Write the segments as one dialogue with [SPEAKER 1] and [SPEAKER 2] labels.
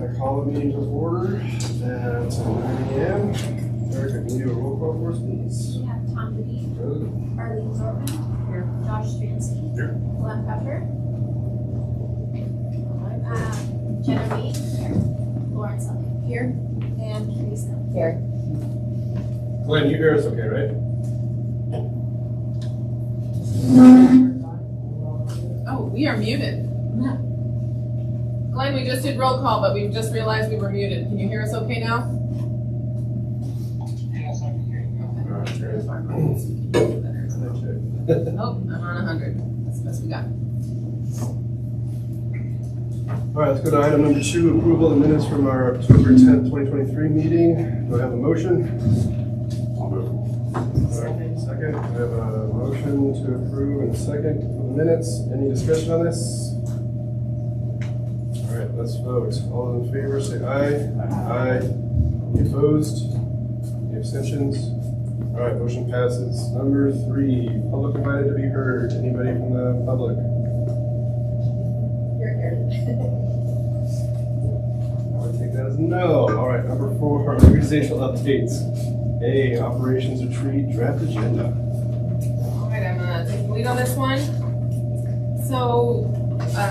[SPEAKER 1] I call the meeting to order at 9 a.m. Erica, can you do a roll call for us, please?
[SPEAKER 2] We have Tom Goody, Arlene Zorman,
[SPEAKER 3] Here.
[SPEAKER 2] Josh Stransky,
[SPEAKER 1] Here.
[SPEAKER 2] Glenn Pepper, Jenna Reed, Lauren Sullivan, here, and Kitty Snow.
[SPEAKER 3] Here.
[SPEAKER 1] Glenn, you hear us okay, right?
[SPEAKER 3] Oh, we are muted. Glenn, we just did roll call, but we just realized we were muted. Can you hear us okay now?
[SPEAKER 4] Yes, I can hear you.
[SPEAKER 1] All right, great.
[SPEAKER 3] Oh, I'm on 100. That's the best we got.
[SPEAKER 1] All right, let's go to item number 2, approval of minutes from our October 10th, 2023 meeting. Do I have a motion? All right, second. I have a motion to approve and a second for the minutes. Any discussion on this? All right, let's vote. All in favor, say aye. Aye. Any opposed? Any abstentions? All right, motion passes. Number 3, public invited to be heard. Anybody from the public?
[SPEAKER 2] You're here.
[SPEAKER 1] I would take that as no. All right, number 4, organizational updates. A, operations retreat draft agenda.
[SPEAKER 3] All right, I'm gonna take the lead on this one. So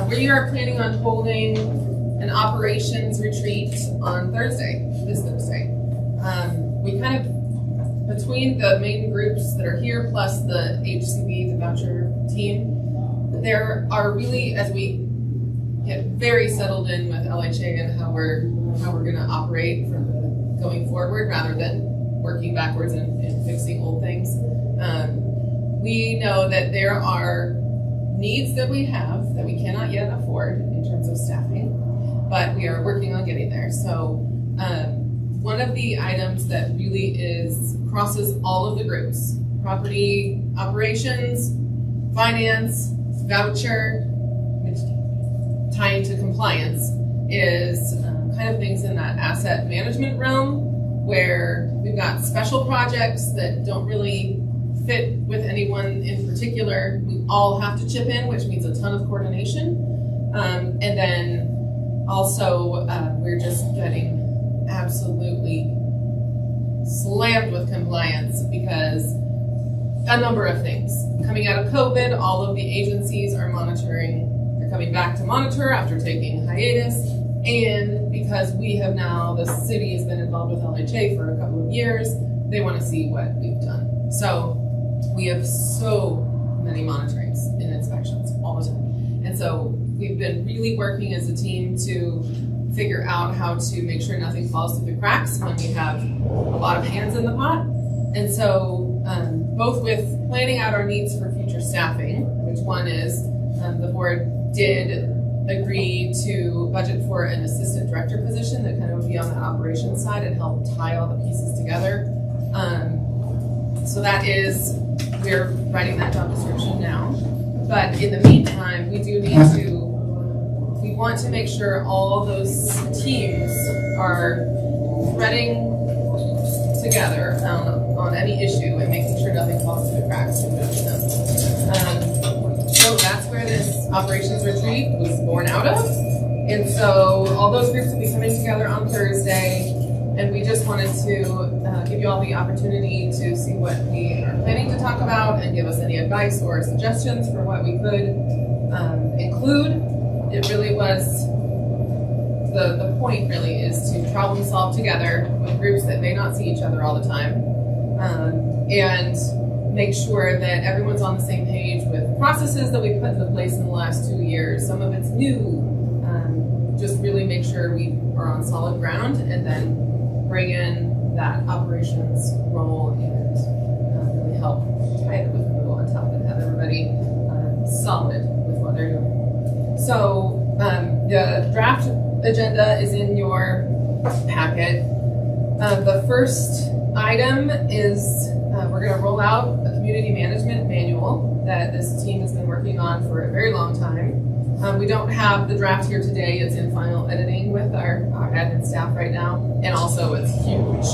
[SPEAKER 3] we are planning on holding an operations retreat on Thursday, this Thursday. We kind of, between the main groups that are here plus the HCB, the voucher team, there are really, as we get very settled in with LHA and how we're gonna operate from going forward rather than working backwards and fixing old things. We know that there are needs that we have that we cannot yet afford in terms of staffing, but we are working on getting there. So one of the items that really crosses all of the groups, property operations, finance, voucher, tying to compliance, is kind of things in that asset management realm where we've got special projects that don't really fit with anyone in particular. We all have to chip in, which means a ton of coordination. And then also we're just getting absolutely slammed with compliance because a number of things. Coming out of COVID, all of the agencies are monitoring. They're coming back to monitor after taking hiatus. And because we have now, the city has been involved with LHA for a couple of years, they want to see what we've done. So we have so many monitorings and inspections all the time. And so we've been really working as a team to figure out how to make sure nothing falls through the cracks when we have a lot of hands in the pot. And so both with planning out our needs for future staffing, which one is the board did agree to budget for an assistant director position that kind of would be on the operations side and help tie all the pieces together. So that is, we're writing that job description now. But in the meantime, we do need to, we want to make sure all those teams are threading together on any issue and making sure nothing falls through the cracks in between them. So that's where this operations retreat was born out of. And so all those groups will be coming together on Thursday. And we just wanted to give you all the opportunity to see what we are planning to talk about and give us any advice or suggestions for what we could include. It really was, the point really is to problem solve together with groups that may not see each other all the time. And make sure that everyone's on the same page with processes that we put into place in the last 2 years. Some of it's new. Just really make sure we are on solid ground and then bring in that operations role and really help tie it with the middle on top and have everybody solid with what they're doing. So the draft agenda is in your packet. The first item is we're going to roll out a community management manual that this team has been working on for a very long time. We don't have the draft here today. It's in final editing with our admin staff right now, and also it's huge.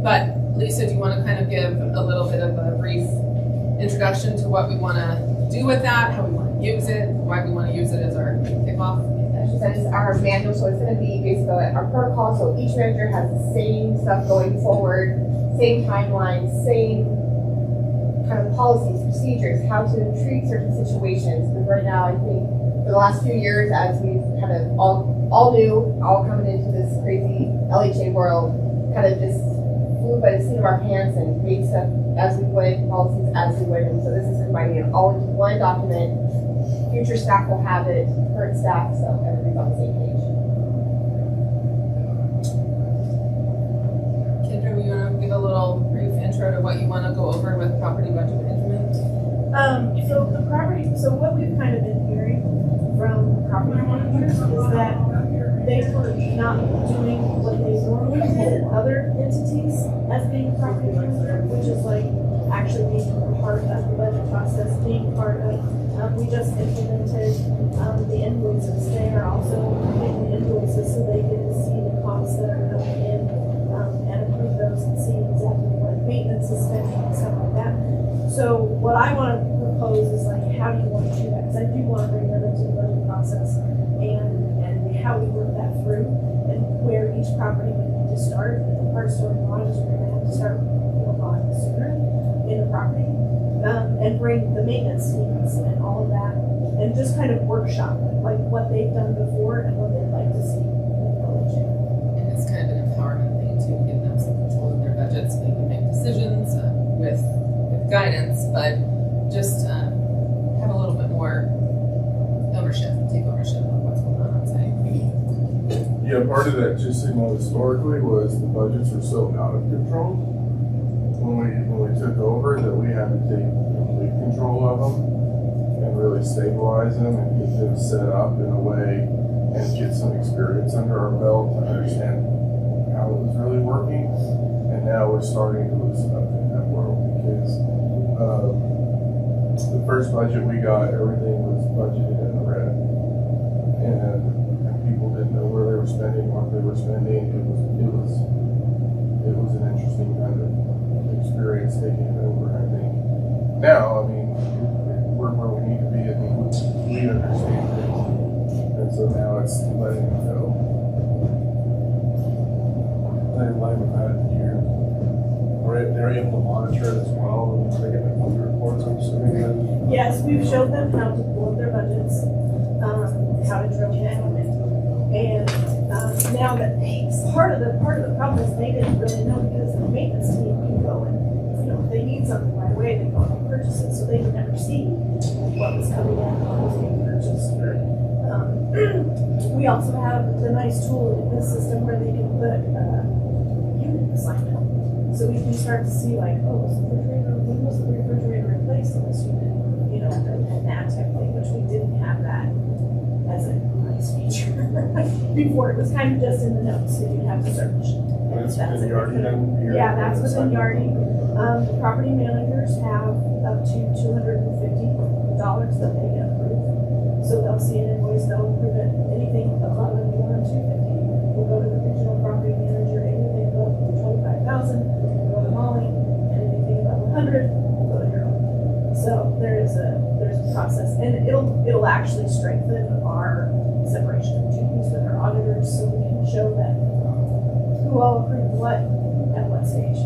[SPEAKER 3] But Lisa, do you want to kind of give a little bit of a brief introduction to what we want to do with that, how we want to use it, why we want to use it as our kickoff?
[SPEAKER 4] sends our manual, so it's gonna be basically our protocol, so each manager has the same stuff going forward, same timelines, same kind of policies, procedures, how to treat certain situations. Because right now, I think for the last few years, as we've kind of all new, all coming into this crazy LHA world, kind of just flew by the seat of our pants and made stuff as we would, policies as we would. And so this is combining it all into one document. Future staff will have it, current staff, so everybody's on the same page.
[SPEAKER 3] Kendra, you want to give a little brief intro to what you want to go over with property budget management?
[SPEAKER 5] So what we've kind of been hearing from property managers is that they were not doing what they normally did in other entities as being a property manager, which is like actually being part of the budget process, being part of, we just implemented the invoices. They are also making the invoices so they can see the costs that are coming in and approve those and see exactly what maintenance is spending and stuff like that. So what I want to propose is like, how do you want to do that? Because I do want to bring them into the budget process and how we work that through and where each property would need to start. And the part store garage is we're going to have to start a lot sooner in the property and bring the maintenance teams and all of that and just kind of workshop like what they've done before and what they'd like to see in the village.
[SPEAKER 3] And it's kind of an empowerment thing to give them some control of their budgets, they can make decisions with guidance, but just have a little bit more ownership, take ownership of what's going on site.
[SPEAKER 6] Yeah, part of that, just so you know, historically, was the budgets were so out of control. When we took over, that we had to take complete control of them and really stabilize them and get them set up in a way and get some experience under our belt to understand how it was really working. And now we're starting to loosen up in that world because the first budget we got, everything was budgeted in the red. And people didn't know where they were spending, what they were spending. It was an interesting kind of experience taking it over. I think now, I mean, we're where we need to be. I think we understand things, and so now it's letting it go.
[SPEAKER 7] In line with that, they're able to monitor it as well. They get the monthly reports, I'm assuming. That
[SPEAKER 5] Yes, we've showed them how to pull up their budgets, how to drill down and now that part of the problem is they didn't really know because the maintenance team can go and, you know, if they need something right away, they go and purchase it, so they can never see what was coming in, what was being purchased. We also have the nice tool in this system where they can put unit assignment. So we can start to see like, oh, when was the refrigerator replaced in this unit? You know, and that type of thing, which we didn't have that as a nice feature before. It was kind of just in the notes that you'd have to search.
[SPEAKER 7] that's within Yardi then?
[SPEAKER 5] Yeah, that's within Yardi. Property managers have up to $250 that they get approved. So they'll see an invoice, they'll approve it. Anything above and beyond $250 will go to the regional property manager. Anything above $25,000 will go to Molly, and anything above 100 will go to Harold. So there's a process, and it'll actually strengthen our separation of duties with our auditors, so we can show that who all approved what at what stage.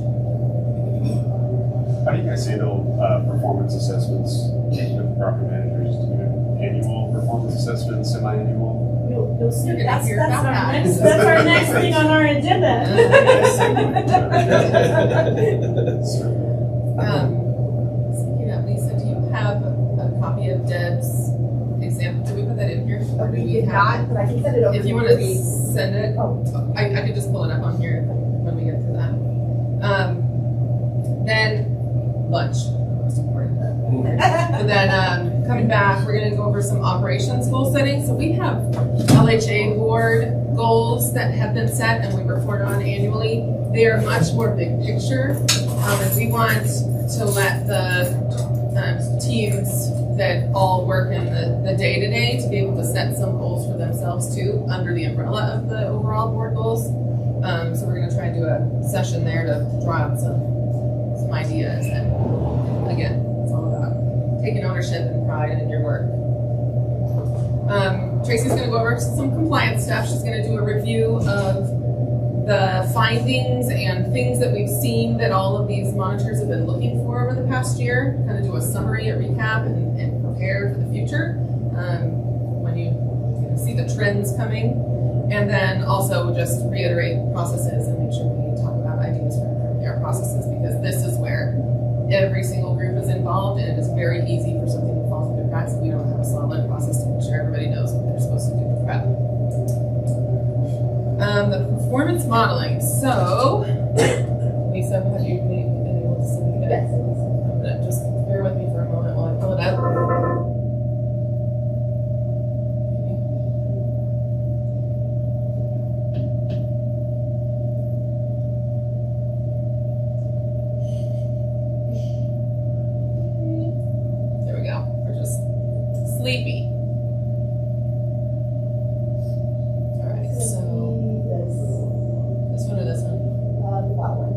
[SPEAKER 7] How do you guys handle performance assessments, taking up property managers, annual performance assessments, semi-annual?
[SPEAKER 5] You'll see.
[SPEAKER 3] You're gonna
[SPEAKER 5] That's
[SPEAKER 3] hear about
[SPEAKER 5] our
[SPEAKER 3] that.
[SPEAKER 5] that's our next thing on our agenda.
[SPEAKER 3] Speaking of Lisa, do you have a copy of Deb's example? Did we put that in here? Or do
[SPEAKER 4] We did not, but I can send it over.
[SPEAKER 3] If you want
[SPEAKER 4] to
[SPEAKER 3] to send it, I could just pull it up on here when we get to that. Then lunch, most important. But then coming back, we're going to go over some operations goal setting. So we have LHA board goals that have been set and we report on annually. They are much more big picture, and we want to let the teams that all work in the day-to-day to be able to set some goals for themselves too, under the umbrella of the overall board goals. So we're going to try and do a session there to draw out some ideas. And again, it's all about taking ownership and pride in your work. Tracy's gonna go over some compliance stuff. She's gonna do a review of the findings and things that we've seen that all of these monitors have been looking for over the past year. Kind of do a summary, a recap, and prepare for the future when you see the trends coming. And then also just reiterate processes and make sure we talk about ideas for our processes, because this is where every single group is involved, and it is very easy for something to fall through the cracks if we don't have a solid process to make sure everybody knows what they're supposed to do to prep. The performance modeling. So, Lisa, have you been able to see it?
[SPEAKER 4] Yes.
[SPEAKER 3] Just bear with me for a moment while I pull it up. There we go. We're just sleepy. All right, so this one or this one?
[SPEAKER 4] The top one.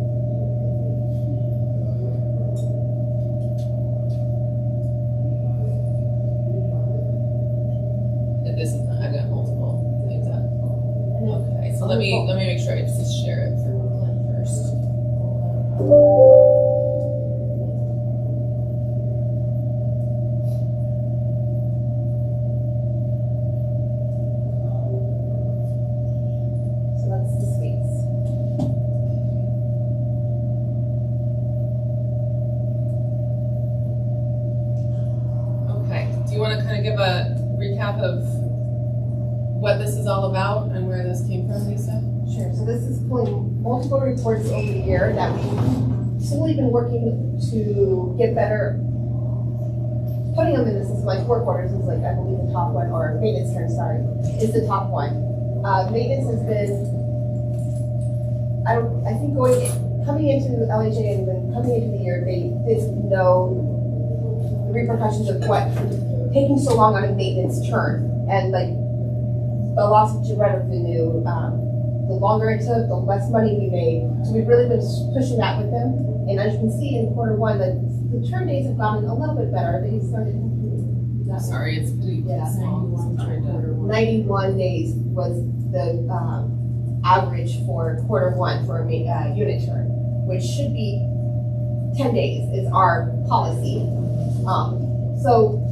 [SPEAKER 3] This is not, I've got multiple things up. Okay, so let me make sure I just share it for Glenn first.
[SPEAKER 4] So that's the space.
[SPEAKER 3] Okay, do you want to kind of give a recap of what this is all about and where this came from, Lisa?
[SPEAKER 4] Sure, so this is pulling multiple reports over the year that we've slowly been working to get better, putting them in the system. Like work orders is like, I believe the top one, or maintenance turn, sorry, is the top one. Maintenance has been, I think coming into LHAAB and then coming into the year, they didn't know the repercussions of what taking so long on a maintenance turn. And like the loss of revenue, the longer it took, the less money we made. So we've really been pushing that with them. And as you can see in quarter one, the turn days have gotten a little bit better. They started.
[SPEAKER 3] Sorry, it's pretty small. I'm trying to.
[SPEAKER 4] 91 days was the average for quarter one for a unit turn, which should be 10 days is our policy.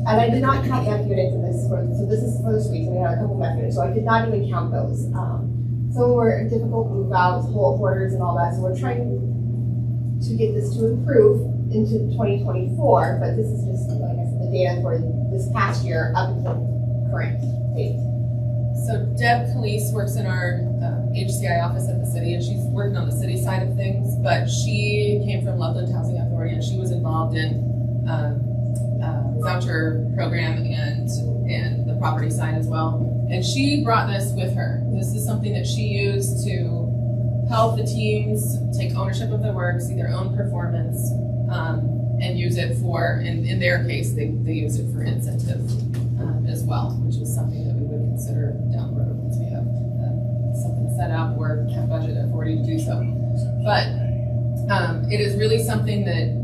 [SPEAKER 4] And I did not count F units in this, so this is for this week, so we had a couple F units, so I did not even count those. Some were difficult move outs, whole quarters and all that, so we're trying to get this to improve into 2024, but this is just, like I said, the data for this past year up until current date.
[SPEAKER 3] So Deb Calise works in our HCI office at the city, and she's working on the city side of things, but she came from Longmont Housing Authority, and she was involved in voucher program and the property side as well. And she brought this with her. This is something that she used to help the teams take ownership of their work, see their own performance, and use it for, in their case, they use it for incentive as well, which is something that we would consider down the road once we have something set up or have budget authority to do so. But it is really something that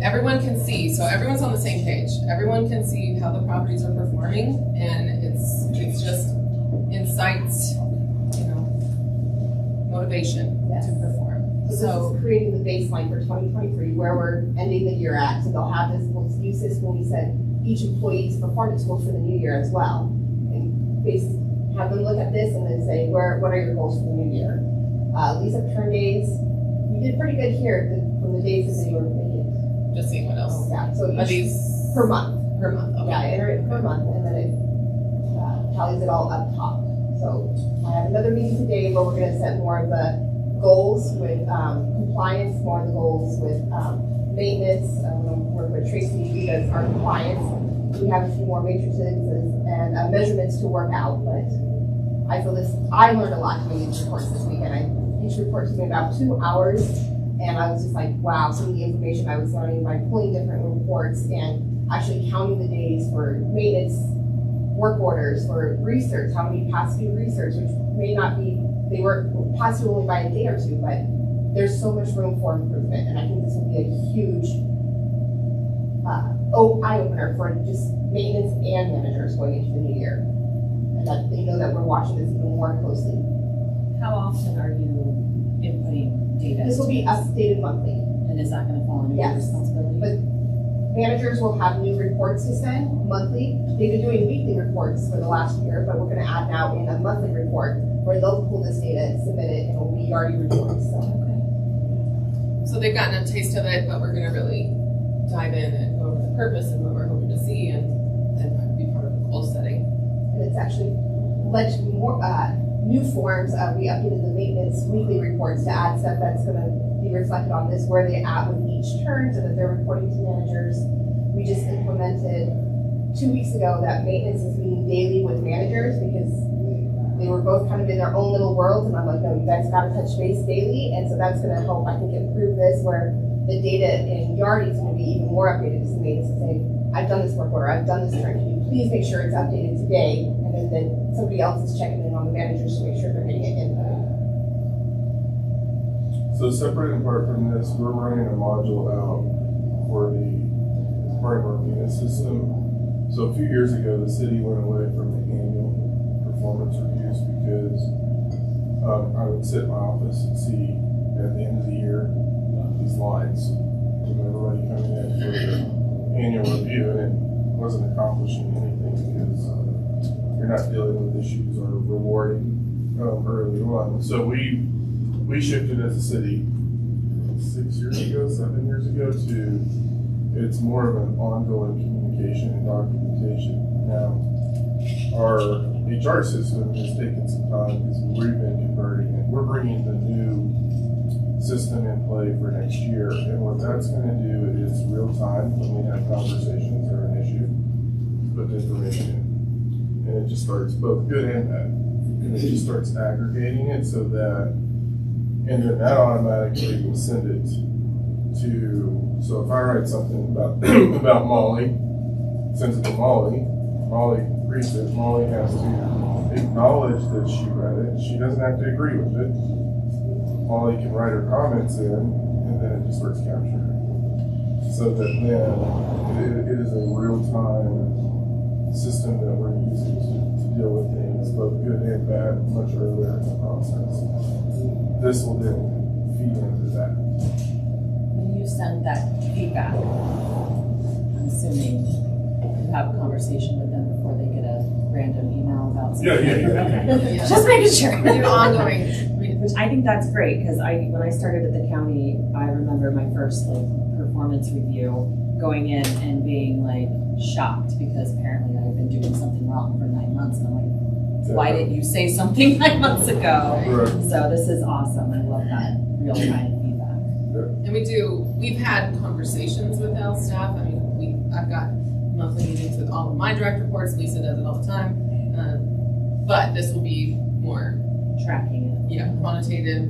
[SPEAKER 3] everyone can see, so everyone's on the same page. Everyone can see how the properties are performing, and it's just incites, motivation
[SPEAKER 4] Yes.
[SPEAKER 3] to perform.
[SPEAKER 4] So this is creating the baseline for 2023, where we're ending the year at. So they'll have this, we'll use this when we set each employee's performance goals for the new year as well. And have them look at this and then say, what are your goals for the new year? Lease up turn days, you did pretty good here from the days that you were thinking.
[SPEAKER 3] Just seeing what else.
[SPEAKER 4] Yeah, so
[SPEAKER 3] Are these
[SPEAKER 4] per month.
[SPEAKER 3] per month? Okay.
[SPEAKER 4] Yeah, enter it per month, and then it tallies it all up top. So I have another meeting today where we're gonna set more of the goals with compliance, more of the goals with maintenance. I'm gonna work with Tracy, who does our compliance. We have a few more matrices and measurements to work out, but I feel I learned a lot doing these reports this weekend. Each report took me about 2 hours, and I was just like, wow, some of the information I was learning by pulling different reports and actually counting the days for maintenance, work orders, for research, how many past due research, which may not be, they were past due only by a day or two, but there's so much room for improvement, and I think this will be a huge eye-opener for just maintenance and managers going into the new year. and that they know that we're watching this even more closely.
[SPEAKER 8] How often are you inputting data?
[SPEAKER 4] This will be updated monthly.
[SPEAKER 8] And is that gonna fall under your
[SPEAKER 4] Yes.
[SPEAKER 8] responsibility?
[SPEAKER 4] But managers will have new reports to send monthly. They've been doing weekly reports for the last year, but we're gonna add now in a monthly report where they'll pull this data and submit it, and it will be already reports, so.
[SPEAKER 8] Okay.
[SPEAKER 3] So they've gotten a taste of it, but we're gonna really dive in and go over the purpose and what we're hoping to see and be part of the goal setting.
[SPEAKER 4] And it's actually led to more, new forms. We updated the maintenance weekly reports to add stuff that's gonna be reflected on this, where they at with each turn, so that they're reporting to managers. We just implemented 2 weeks ago that maintenance is meeting daily with managers because they were both kind of in their own little worlds, and I'm like, no, you guys gotta touch base daily, and so that's gonna help, I think, improve this, where the data in Yardi is gonna be even more updated to maintenance and say, I've done this work order, I've done this turn, can you please make sure it's updated today? And then somebody else is checking in on the managers to make sure they're getting it in.
[SPEAKER 6] So separate and apart from this, we're running a module out for the part of our maintenance system. So a few years ago, the city went away from the annual performance reviews because I would sit in my office and see at the end of the year these lines of everybody coming in for the annual review, and it wasn't accomplishing anything because you're not dealing with issues or rewarding early on. So we shifted as a city 7 years ago to it's more of an ongoing communication and documentation. Now, our HR system has taken some time because we've been converting it. We're bringing the new system in play for next year, and what that's going to do is real time when we have conversations or an issue, put the information in, and it just starts both good and bad, and it just starts aggregating it so that, and then that automatically will send it to. So if I write something about about Molly, sends it to Molly, Molly reads it. Molly has to acknowledge that she read it. She doesn't have to agree with it. Molly can write her comments in, and then it just starts capturing it. So that then it is a real-time system that we're using to deal with things, both good and bad, much earlier in the process. This will then feed into that.
[SPEAKER 8] When you send that feedback, I'm assuming you have a conversation with them before they get a random email about something. Okay.
[SPEAKER 3] Yeah.
[SPEAKER 8] Just making sure.
[SPEAKER 3] We do ongoing.
[SPEAKER 8] Which I think that's great, because when I started at the county, I remember my first performance review going in and being shocked because apparently I had been doing something wrong for 9 months, and I'm like, why didn't you say something 9 months ago?
[SPEAKER 6] Right.
[SPEAKER 8] So this is awesome. I love that real-time feedback.
[SPEAKER 3] And we've had conversations with L staff. I mean, I've got monthly meetings with all of my direct reports. Lisa does it all the time. But this will be more,
[SPEAKER 8] Tracking it.
[SPEAKER 3] quantitative.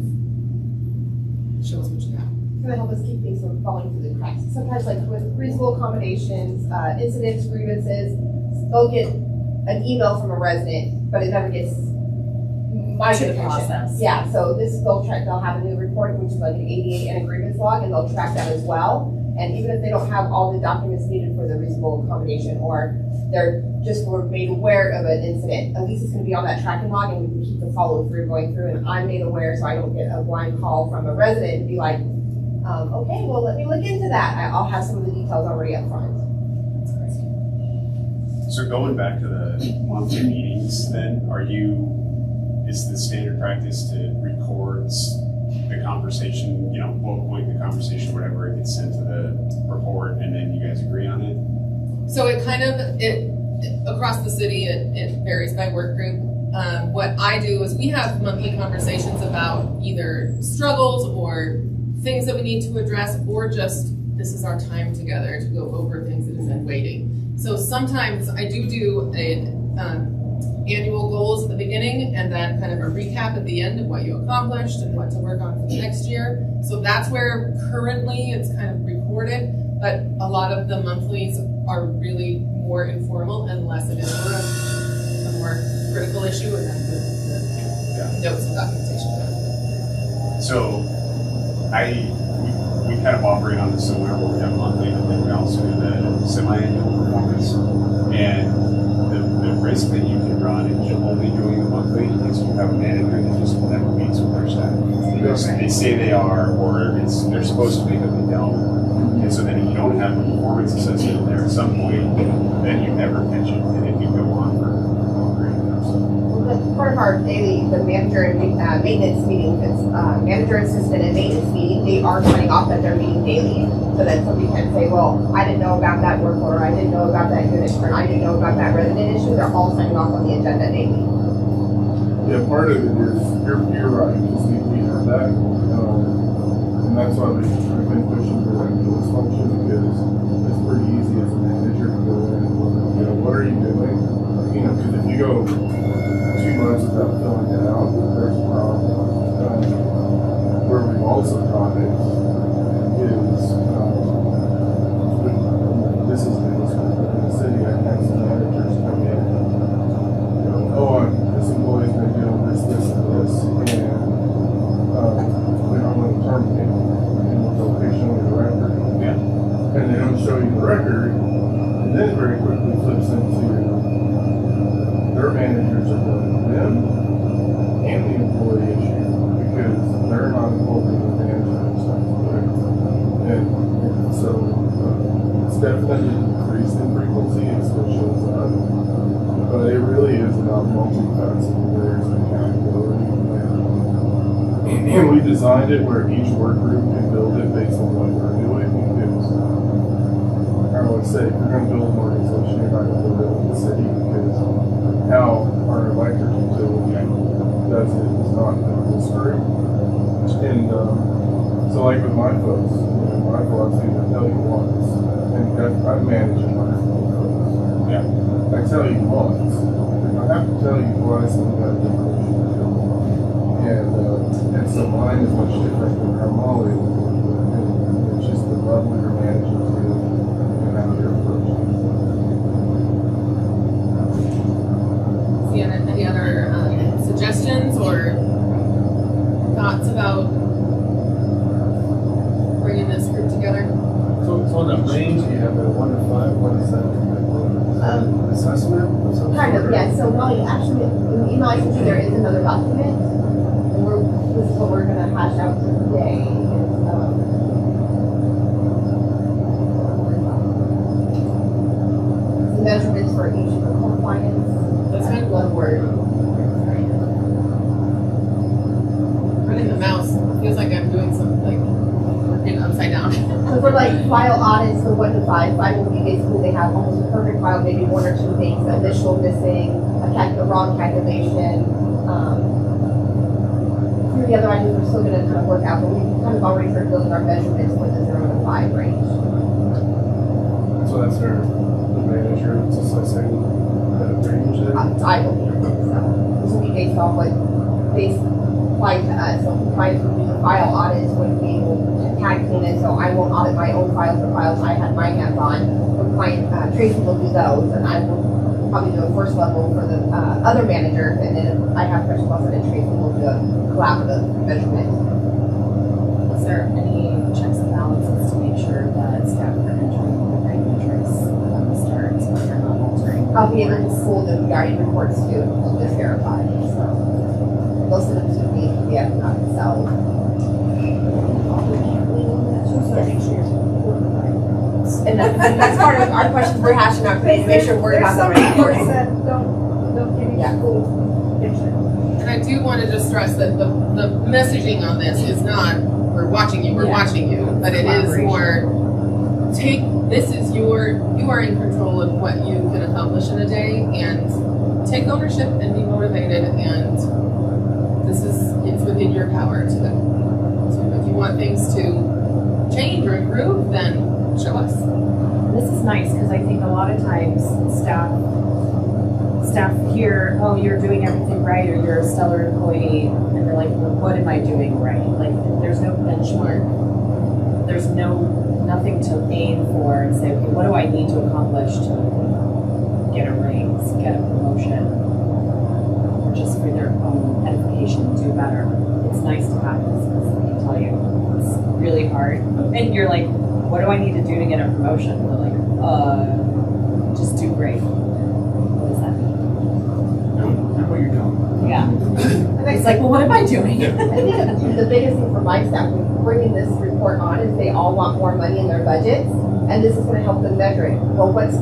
[SPEAKER 3] Show us what you got.
[SPEAKER 4] It's gonna help us keep things from falling through the cracks. Sometimes with reasonable accommodations, incidents, grievances, they'll get an email from a resident, but it never gets my
[SPEAKER 8] To the
[SPEAKER 4] attention.
[SPEAKER 8] process.
[SPEAKER 4] Yeah, so they'll have a new report, which is like an 88 and a grievance log, and they'll track that as well. And even if they don't have all the documents needed for the reasonable accommodation, or they're just were made aware of an incident, at least it's gonna be on that tracking log, and we can keep the follow through going through, and I'm made aware so I don't get a blind call from a resident and be like, okay, well, let me look into that. I'll have some of the details already up front.
[SPEAKER 8] That's great.
[SPEAKER 9] So going back to the monthly meetings, then, is the standard practice to record the conversation, bullet point the conversation, whatever, it gets sent to the report, and then you guys agree on it?
[SPEAKER 3] So it across the city, it varies by work group. What I do is we have monthly conversations about either struggles or things that we need to address, or just this is our time together to go over things that have been waiting. So sometimes I do annual goals at the beginning, and then kind of a recap at the end of what you accomplished and what to work on for the next year. So that's where currently it's kind of recorded, but a lot of the monthlies are really more informal unless it is for a more critical issue, and then the notes and documentation.
[SPEAKER 9] So we kind of operate on the similar, where we have monthly, but then we also do the semi-annual performance. And the risk that you can run and only doing the monthly is you have a manager that just never meets with their staff. They say they are, or they're supposed to be, but they don't. And so then if you don't have a performance assessment in there at some point, then you never catch it, and it can go on for longer.
[SPEAKER 4] Part of our daily, the manager and maintenance meeting, it's manager, assistant, and maintenance meeting, they are signing off that they're meeting daily, so that somebody can say, well, I didn't know about that work order, I didn't know about that unit turn, I didn't know about that resident issue, they're all signing off on the agenda daily.
[SPEAKER 6] Yeah, part of it is, you're right, just we have that, and that's why we've been pushing for that meetings function, because it's pretty easy as a manager to go in and look, what are you doing? Because if you go 2 months without filling it out, there's a problem. Where we've also caught it is, this is in the city, I have some managers come in, this employee's been doing this, and this, and I'm going to terminate in the location of the record.
[SPEAKER 9] Yeah.
[SPEAKER 6] And they don't show you the record, and then it very quickly flips into their managers are going to them and the employee issue because they're not holding the management stuff. And so it's definitely increased in frequency, it still shows up. But it really is about multifaceted, there's accountability. And we designed it where each work group can build it based on what we're doing. Because I always say, if you're going to build an organization, you're not going to build it in the city because how our electric utility does it is not in this group. And so like with my folks, my philosophy is I tell you once, and I'm managing my folks.
[SPEAKER 9] Yeah.
[SPEAKER 6] I tell you once, if I have to tell you twice, then you got to get permission to tell me. And so mine is much different than our Molly. And it's just the level you're managing to and how you're approaching it.
[SPEAKER 3] Any other suggestions or thoughts about bringing this group together?
[SPEAKER 7] So on that range, you have a 1 to 5, what is that? Assessment? of some
[SPEAKER 4] Kind of,
[SPEAKER 7] sort?
[SPEAKER 4] yes, so Molly, actually, in the email I sent you, there is another document, and this is what we're gonna hash out today, the measurements for each compliance.
[SPEAKER 3] That's fine.
[SPEAKER 4] One word.
[SPEAKER 3] Running the mouse feels like I'm doing something like working upside down.
[SPEAKER 4] So for like file audits, so 1 to 5, 5 will be basically they have almost a perfect file, maybe 1 or 2 things, initial missing, the wrong calculation. The other items we're still gonna kind of work out, but we kind of already started building our measurements for the 0 to 5 range.
[SPEAKER 7] So that's the manager that's assessing that range then?
[SPEAKER 4] I believe so. This will be based off what they apply to us. So compliance would do the file audits, would be tag clean, so I won't audit my own files or files I had my hands on. Compliance, Tracy will do those, and I will probably do a first level for the other managers, and then I have pressure plus and Tracy will do a collaborative measurement.
[SPEAKER 8] Is there any checks and balances to make sure that staff are entering the right metrics from the start, so they're not altering?
[SPEAKER 4] I'll be able to pull the guardian reports too, to just verify, so. Most of them should be PDF, not Excel. And that's part of our questions we're hashing out, to make sure we're not the right
[SPEAKER 5] There's
[SPEAKER 4] reporting.
[SPEAKER 5] some reports that don't give you the full picture.
[SPEAKER 3] And I do want to just stress that the messaging on this is not, we're watching you, but it is more, you are in control of what you can accomplish in a day, and take ownership and be motivated, and it's within your power to if you want things to change or improve, then show us.
[SPEAKER 8] This is nice, because I think a lot of times staff hear, oh, you're doing everything right, or you're a stellar employee, and they're like, well, what am I doing right? Like, there's no benchmark, there's nothing to aim for and say, okay, what do I need to accomplish to get a raise, get a promotion, or just for their own edification, do better. It's nice to have this, because I can tell you, it's really hard. And you're like, what do I need to do to get a promotion? They're like, just do great. What does that mean?
[SPEAKER 7] what you're doing.
[SPEAKER 8] Yeah.
[SPEAKER 4] And
[SPEAKER 8] It's like, well, what am I doing?
[SPEAKER 4] I think the biggest thing for my staff with bringing this report on is they all want more money in their budgets, and this is gonna help them measure it. Well, what's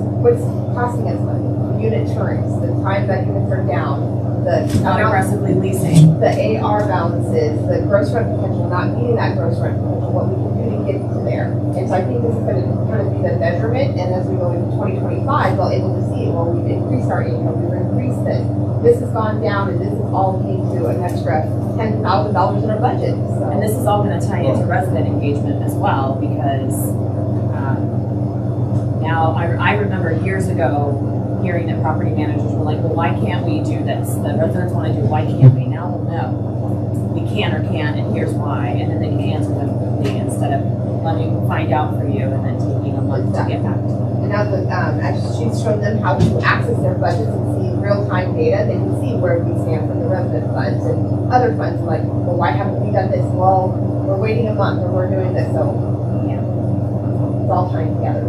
[SPEAKER 4] costing us money? Unit turns, the time that units are down, the
[SPEAKER 8] Not
[SPEAKER 4] amount,
[SPEAKER 8] aggressively leasing.
[SPEAKER 4] the AR balances, the gross rent potential, not meeting that gross rent potential, what we can do to get to there. And so I think this is gonna kind of be the measurement, and as we go into 2025, we'll able to see, well, we've increased our income, we've increased this has gone down, and this is all leading to an extra $10,000 in our budget, so.
[SPEAKER 8] And this is all gonna tie into resident engagement as well, because, now, I remember years ago hearing that property managers were like, well, why can't we do this? The residents wanna do, why can't we? Now, well, no. We can or can't, and here's why, and then they can answer them quickly instead of letting me find out for you and then taking a month to get back to them.
[SPEAKER 4] And now that, as she's shown them how to access their budgets and see real-time data, they can see where we stand from the resident funds and other funds, like, well, why haven't we done this? Well, we're waiting a month, or we're doing this, so.
[SPEAKER 8] Yeah.
[SPEAKER 4] It's all tying together.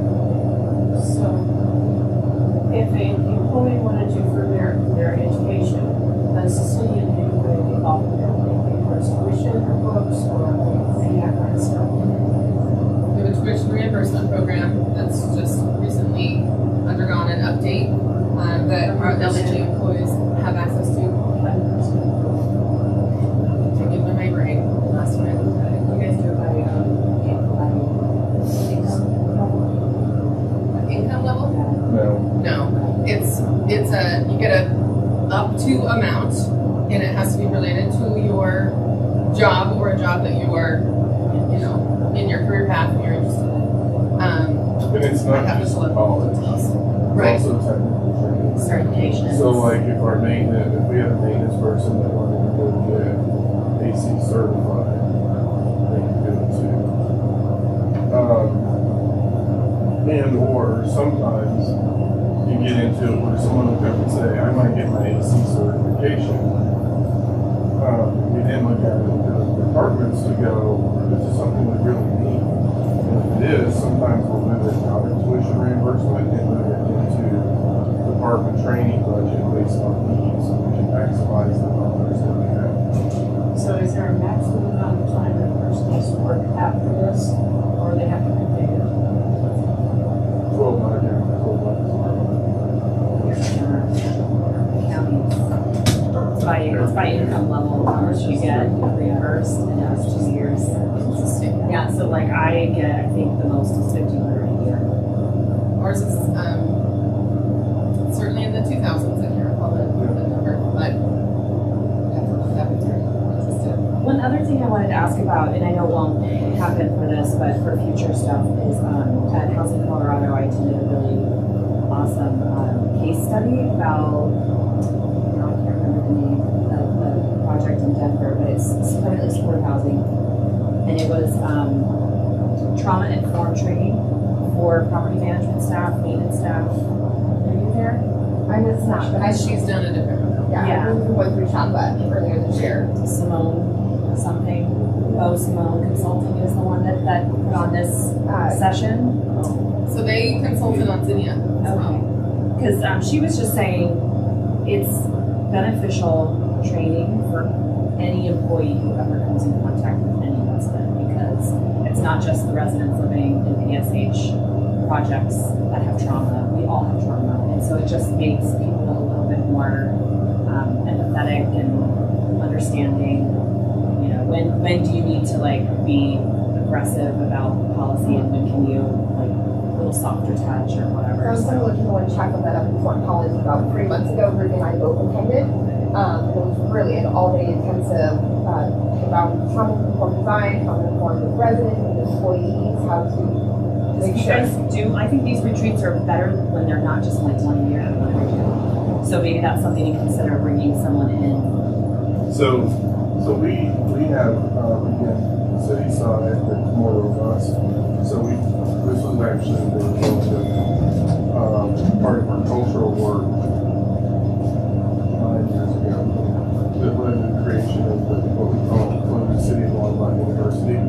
[SPEAKER 5] So, if an employee wanted to further their education, does the city in any way offer them anything for tuition or books or any of that kind of stuff?
[SPEAKER 3] We have a tuition reimbursement program that's just recently undergone an update that our LHAAB employees have access to. To give them my brain last time I looked at it.
[SPEAKER 5] You guys do it by,
[SPEAKER 3] Income level?
[SPEAKER 6] No.
[SPEAKER 3] No, it's a, you get a up to amount, and it has to be related to your job or a job that you are, you know, in your career path that you're interested in.
[SPEAKER 6] And it's
[SPEAKER 3] I
[SPEAKER 6] not
[SPEAKER 3] have to
[SPEAKER 6] just
[SPEAKER 3] pull up
[SPEAKER 6] college,
[SPEAKER 3] Right.
[SPEAKER 6] it's also technical training.
[SPEAKER 8] Certifications.
[SPEAKER 6] So like if our maintenance, if we had a maintenance person that wanted to go get AC certified, they can do it too. And or sometimes you get into it where someone will come and say, I might get my AC certification. We then look at it in the departments to go, this is something we really need. And if it is, sometimes we'll move it out of tuition reimbursement and move it into department training budget based on needs, so we can maximize the dollars that we have.
[SPEAKER 5] So is there a maximum amount of time that a person has to work after this, or they have to be paid?
[SPEAKER 6] 12 months, yeah, 12 months.
[SPEAKER 8] Counties. It's by income level, how much you get reimbursed, and it's 2 years. Yeah, so like I get, I think the most is $1,500 a year.
[SPEAKER 3] Ours is certainly in the 2000s, I can't recall the number, but that would be interested.
[SPEAKER 8] One other thing I wanted to ask about, and I know it won't happen for this, but for future stuff, is at Housing Colorado, I attended a really awesome case study about, I can't remember the name of the project in Denver, but it's privately supported housing. And it was trauma-informed training for property management staff, maintenance staff. Are you there?
[SPEAKER 4] I was not, but
[SPEAKER 3] She's done a different one.
[SPEAKER 4] yeah, I was the one through Shamba earlier this year.
[SPEAKER 8] Simone something. Simone Consulting is the one that put on this session.
[SPEAKER 3] So they consulted on Zinnia as well.
[SPEAKER 8] Because she was just saying it's beneficial training for any employee who ever comes in contact with any resident, because it's not just the residents living in PSH projects that have trauma. We all have trauma, and so it just makes people a little bit more empathetic and understanding. You know, when do you need to like be aggressive about policy, and when can you like a little softer touch or whatever.
[SPEAKER 4] So similar to the one Chuck that up in Fort Collins about 3 months ago, Ruby and I both attended. It was really an all-day intensive about trauma-informed design, trauma-informed with residents and employees, how to make
[SPEAKER 8] You
[SPEAKER 4] sure.
[SPEAKER 8] guys do, I think these retreats are better when they're not just like 1 year, one every 2. So maybe that's something to consider, bringing someone in.
[SPEAKER 6] So we have, again, the city side that's more robust. So this was actually the result of part of our cultural work 9 years ago that led to the creation of what we call the City of Longmont University.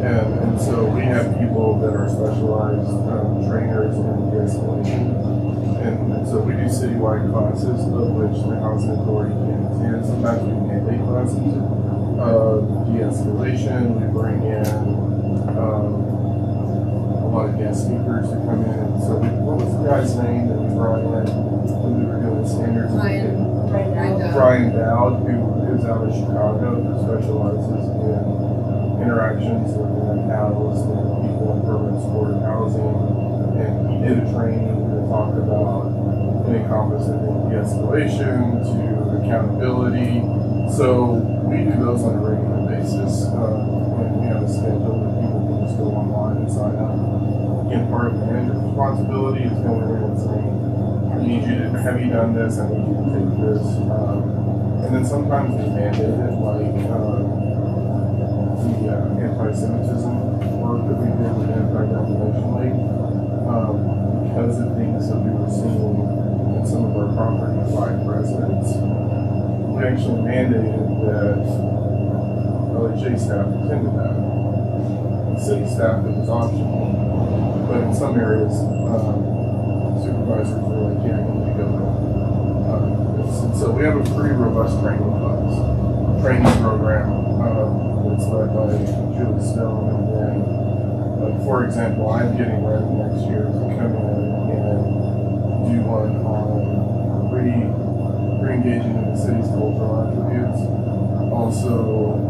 [SPEAKER 6] And so we have people that are specialized trainers in de-escalation. And so we do citywide citywide classes of which the housing authority can attend. Sometimes we mandate classes. De-escalation, we bring in a lot of guest speakers to come in. So what was the guy's name that we brought in when we were doing standards? Brian Dowd, who is out of Chicago, who specializes in interactions with housed and people in permanent supportive housing. And he did a training to talk about it encompassed de-escalation to accountability. So we do those on a regular basis. When we have a schedule that people can just go online and sign up. Again, part of the manager's responsibility is going in and saying, have you done this? I need you to take this. And then sometimes we mandate it, like the anti-Semitism work that we did with Anti-Defamation League. Because of things that we were seeing in some of our properties by residents, we actually mandated that LHA staff attended that. The city staff, it was optional, but in some areas, supervisors were like, yeah, you need to go there. So we have a pretty robust training program that's led by Julie Stone, and then, for example, I'm getting ready next year to come in and do one on re-engaging in the city's cultural attributes. Also,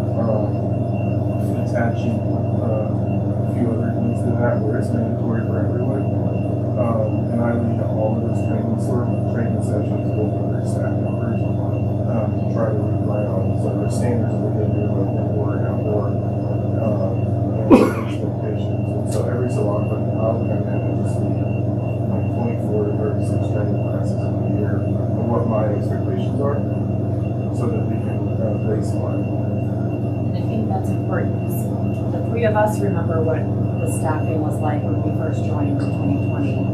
[SPEAKER 6] attaching a few other things to that where it's mandatory for everyone. And I lead all of those training sessions with other staff members to try to reground so their standards of behavior, both indoor and outdoor, and expectations. And so every so often, I'll come in and just lead like 24 to 36 training classes in a year of what my expectations are, so that we can baseline.
[SPEAKER 8] And I think that's important because the three of us remember what the staffing was like when we first joined in 2020.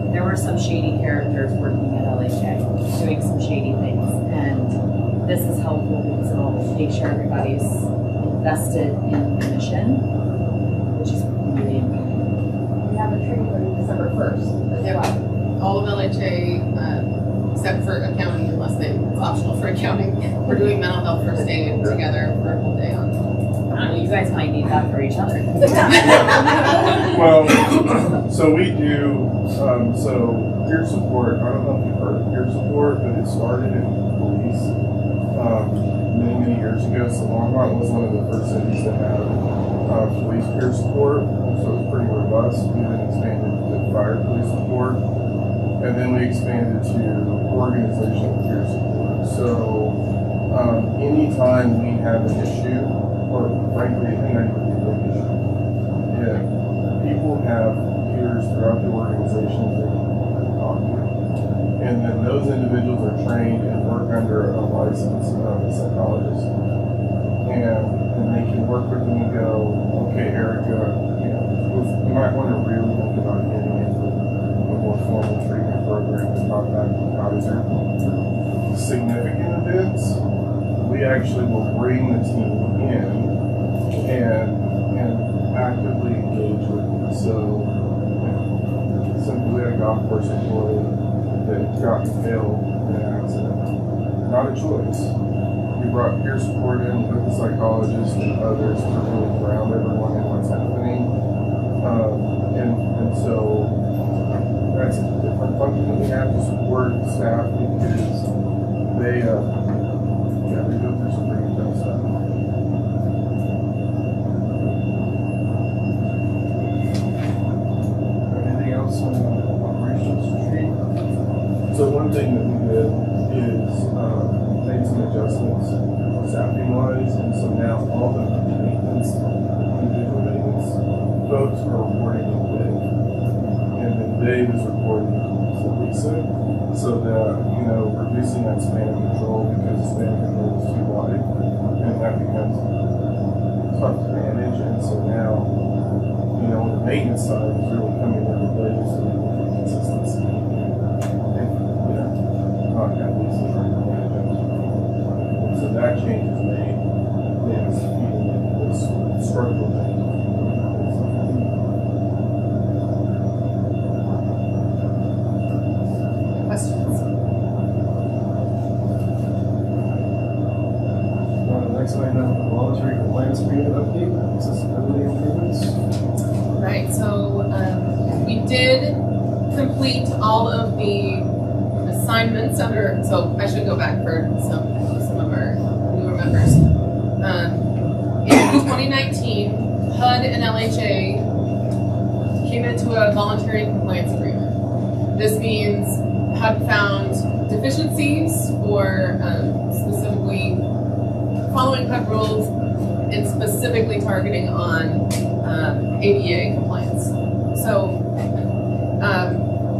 [SPEAKER 8] There were some shady characters working at LHA, doing some shady things. And this is helpful because it'll make sure everybody's invested in the mission, which is really important.
[SPEAKER 4] We have a training on December 1st as well.
[SPEAKER 3] All of LHA, except for accounting, unless it's optional for accounting. We're doing mental health first aid together for a whole day on.
[SPEAKER 8] I don't know, you guys might need that for each other.
[SPEAKER 6] Well, so we do, so peer support, I don't know if you've heard of peer support, but it started in police many years ago. So Longmont was one of the first cities to have police peer support, so it's pretty robust. We then expanded to fire police support, and then we expanded to organizational peer support. So anytime we have an issue, or frankly, it may not even be a big issue, yeah, people have peers throughout the organization that they can talk to. And then those individuals are trained and work under a licensed psychologist. And they can work with them and go, okay, Erica, you might want to really think about getting into a more formal treatment program to talk about advisor. Significant events, we actually will bring the team in and actively engage with them. So, simply a golf course employee that got killed in an accident. Not a choice. We brought peer support in with the psychologist and others to really ground everyone in what's happening. And so that's a different function that we have to support staff because they go through some pretty tough stuff.
[SPEAKER 7] Anything else on operations retreat?
[SPEAKER 6] So one thing that we did is made some adjustments staffing wise, and so now all the maintenance, individual maintenance folks are reporting to Dave, and then Dave is reporting to Lisa, so that reducing that span of control because the span of control is too wide, and that becomes tough to manage. And so now, the maintenance side is really coming into play so that we can consistency and not have Lisa trying to manage it. So that change is made. It's this structural change.
[SPEAKER 1] next item, voluntary compliance agreement update, accessibility improvements.
[SPEAKER 3] Right, so we did complete all of the assignments under, so I should go back for some of our newer members. In 2019, HUD and LHA came into a voluntary compliance agreement. This means HUD found deficiencies or specifically following HUD rules and specifically targeting on ADA compliance. So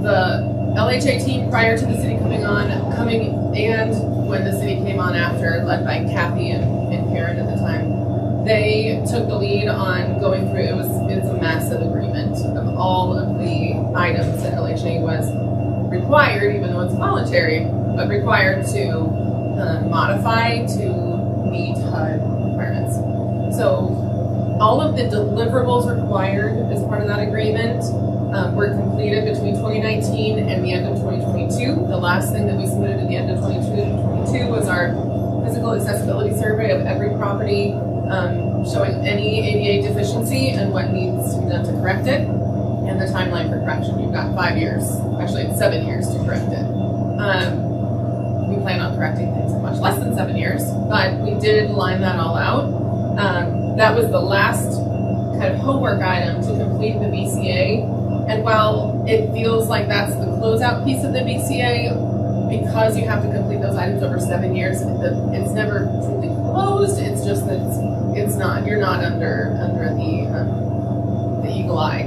[SPEAKER 3] the LHA team prior to the city coming and when the city came on after, led by Kathy and Karen at the time, they took the lead on going through, it's a massive agreement of all of the items that LHA was required, even though it's voluntary, but required to modify to meet HUD requirements. So all of the deliverables required as part of that agreement were completed between 2019 and the end of 2022. The last thing that we submitted at the end of 2022 was our physical accessibility survey of every property, showing any ADA deficiency and what needs to be done to correct it, and the timeline for correction. You've got 5 years, actually it's 7 years to correct it. We plan on correcting things in much less than 7 years, but we did line that all out. That was the last kind of homework item to complete the BCA. And while it feels like that's the closeout piece of the BCA, because you have to complete those items over 7 years, it's never truly closed. It's just that you're not under the eagle eye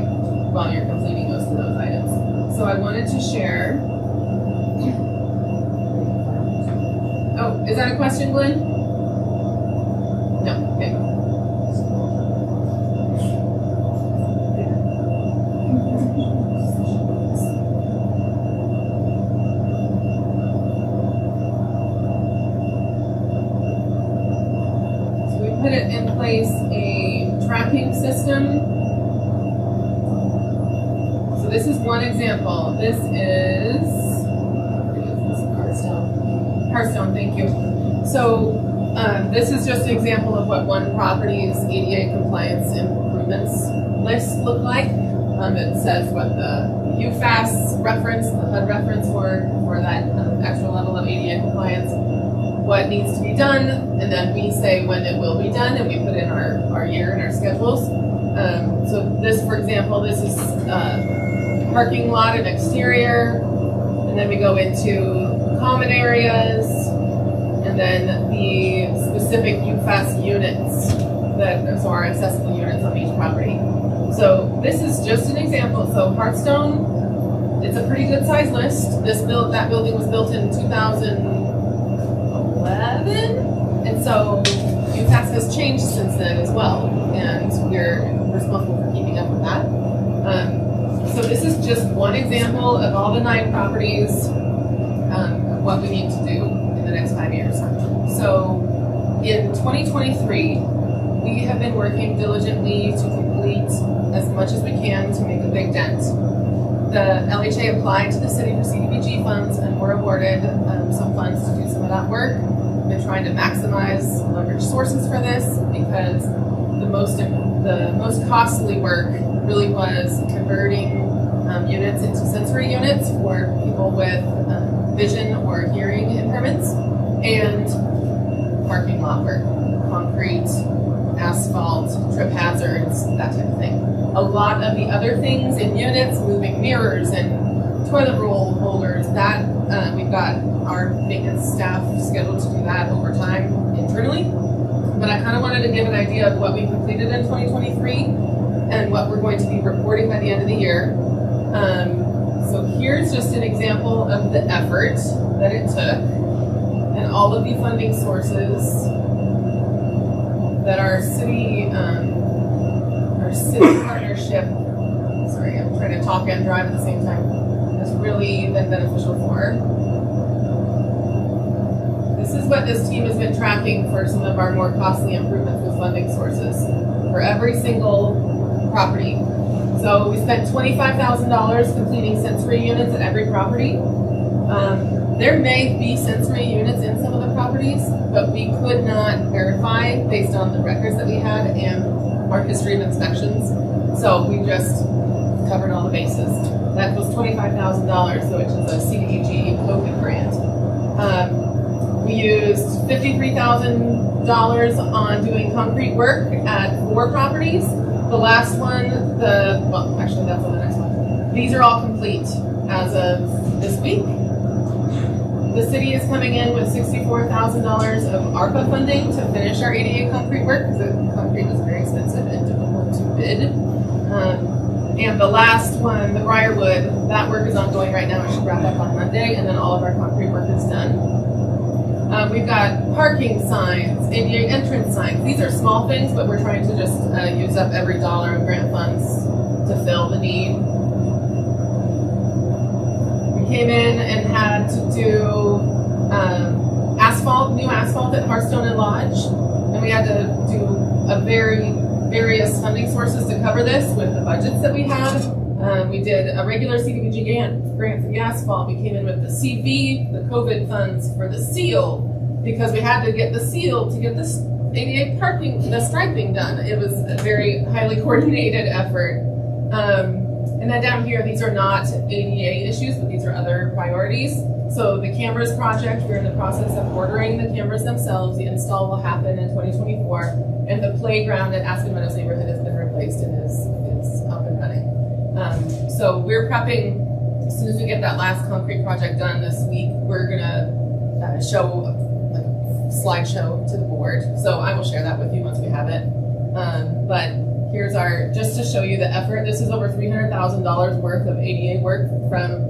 [SPEAKER 3] while you're completing most of those items. So I wanted to share. Oh, is that a question, Glenn? No. Okay. Put it in place a tracking system. So this is one example. This is Hearthstone, thank you. So this is just an example of what one property's ADA compliance improvements list look like. It says what the UFAS reference, the HUD reference for that extra level of ADA compliance, what needs to be done, and then we say when it will be done, and we put in our year and our schedules. So this, for example, this is parking lot and exterior, and then we go into common areas, and then the specific UFAS units, so our accessible units on each property. So this is just an example. So Hearthstone, it's a pretty good size list. That building was built in 2011, and so UFAS has changed since then as well, and we're responsible for keeping up with that. So this is just one example of all the 9 properties, of what we need to do in the next 5 years. So in 2023, we have been working diligently to complete as much as we can to make a big dent. The LHA applied to the city for CDBG funds and were awarded some funds to do some of that work. We've been trying to maximize leverage sources for this because the most costly work really was converting units into sensory units for people with vision or hearing impairments, and parking lot work, concrete, asphalt, trip hazards, that type of thing. A lot of the other things in units, moving mirrors and toilet roll holders, that we've got our maintenance staff scheduled to do that over time internally. But I kind of wanted to give an idea of what we completed in 2023 and what we're going to be reporting by the end of the year. So here's just an example of the effort that it took and all of the funding sources that our city partnership, sorry, I'm trying to talk and drive at the same time, has really been beneficial for. This is what this team has been tracking for some of our more costly improvements with funding sources for every single property. So we spent $25,000 completing sensory units at every property. There may be sensory units in some of the properties, but we could not verify based on the records that we had and our history of inspections. So we just covered all the bases. That was $25,000, which is a CDBG COVID grant. We used $53,000 on doing concrete work at 4 properties. The last one, well, actually that's on the next one. These are all complete as of this week. The city is coming in with $64,000 of ARPA funding to finish our ADA concrete work because the concrete was very expensive and difficult to bid. And the last one, the Briarwood, that work is ongoing right now. It should wrap up on Monday, and then all of our concrete work is done. We've got parking signs, ADA entrance signs. These are small things, but we're trying to just use up every dollar of grant funds to fill the need. We came in and had to do new asphalt at Hearthstone and Lodge, and we had to do various funding sources to cover this with the budgets that we had. We did a regular CDBG grant for the asphalt. We came in with the CV, the COVID funds for the seal, because we had to get the seal to get this ADA parking, the striping done. It was a very highly coordinated effort. And then down here, these are not ADA issues, but these are other priorities. So the cameras project, we're in the process of ordering the cameras themselves. The install will happen in 2024. And the playground at Aspen Meadows neighborhood has been replaced and is up and running. So we're prepping, as soon as we get that last concrete project done this week, we're gonna show a slideshow to the board. So I will share that with you once we have it. But here's just to show you the effort. This is over $300,000 worth of ADA work from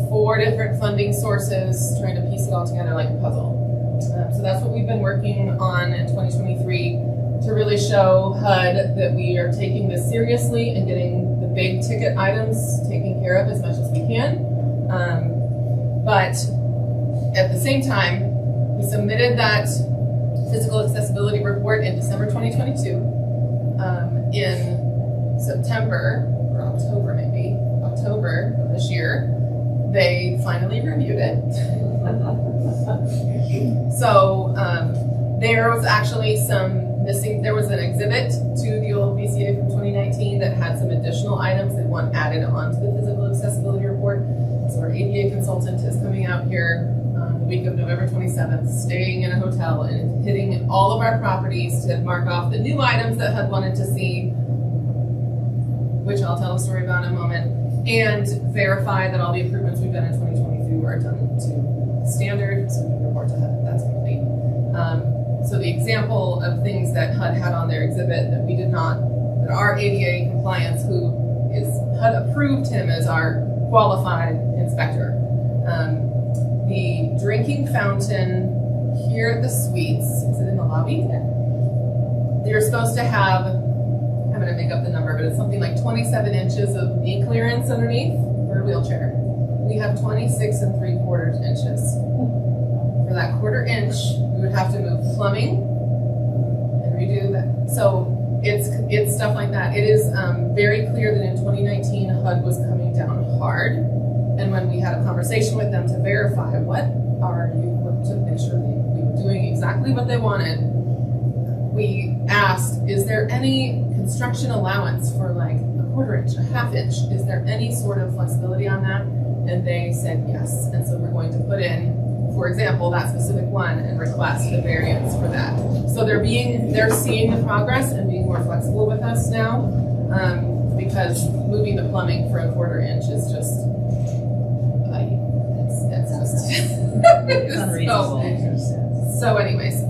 [SPEAKER 3] 4 different funding sources, trying to piece it all together like a puzzle. So that's what we've been working on in 2023 to really show HUD that we are taking this seriously and getting the big ticket items taken care of as much as we can. But at the same time, we submitted that physical accessibility report in December 2022. In September or October, maybe October of this year, they finally reviewed it. So there was actually some missing. There was an exhibit to the old BCA from 2019 that had some additional items that want added onto the physical accessibility report. So our ADA consultant is coming out here the week of November 27th, staying in a hotel and hitting all of our properties to mark off the new items that HUD wanted to see, which I'll tell a story about in a moment, and verify that all the improvements we've done in 2023 are done to standard, so we can report to HUD that's complete. So the example of things that HUD had on their exhibit that we did not, that our ADA compliance, who is, HUD approved him as our qualified inspector. The drinking fountain here at the suites, is it in the lobby? They're supposed to have, I'm going to make up the number, but it's something like 27 inches of knee clearance underneath for a wheelchair. We have 26 3/4 inches. For that 1/4 inch, we would have to move plumbing and redo that. So it's stuff like that. It is very clear that in 2019, HUD was coming down hard. And when we had a conversation with them to verify to make sure we were doing exactly what they wanted, we asked, is there any construction allowance for like a 1/4 inch, a 1/2 inch? Is there any sort of flexibility on that? And they said yes. And so we're going to put in, for example, that specific one and request a variance for that. So they're seeing the progress and being more flexible with us now, because moving the plumbing for a 1/4 inch is just, it's just,
[SPEAKER 8] It's unreasonable.
[SPEAKER 3] So anyways,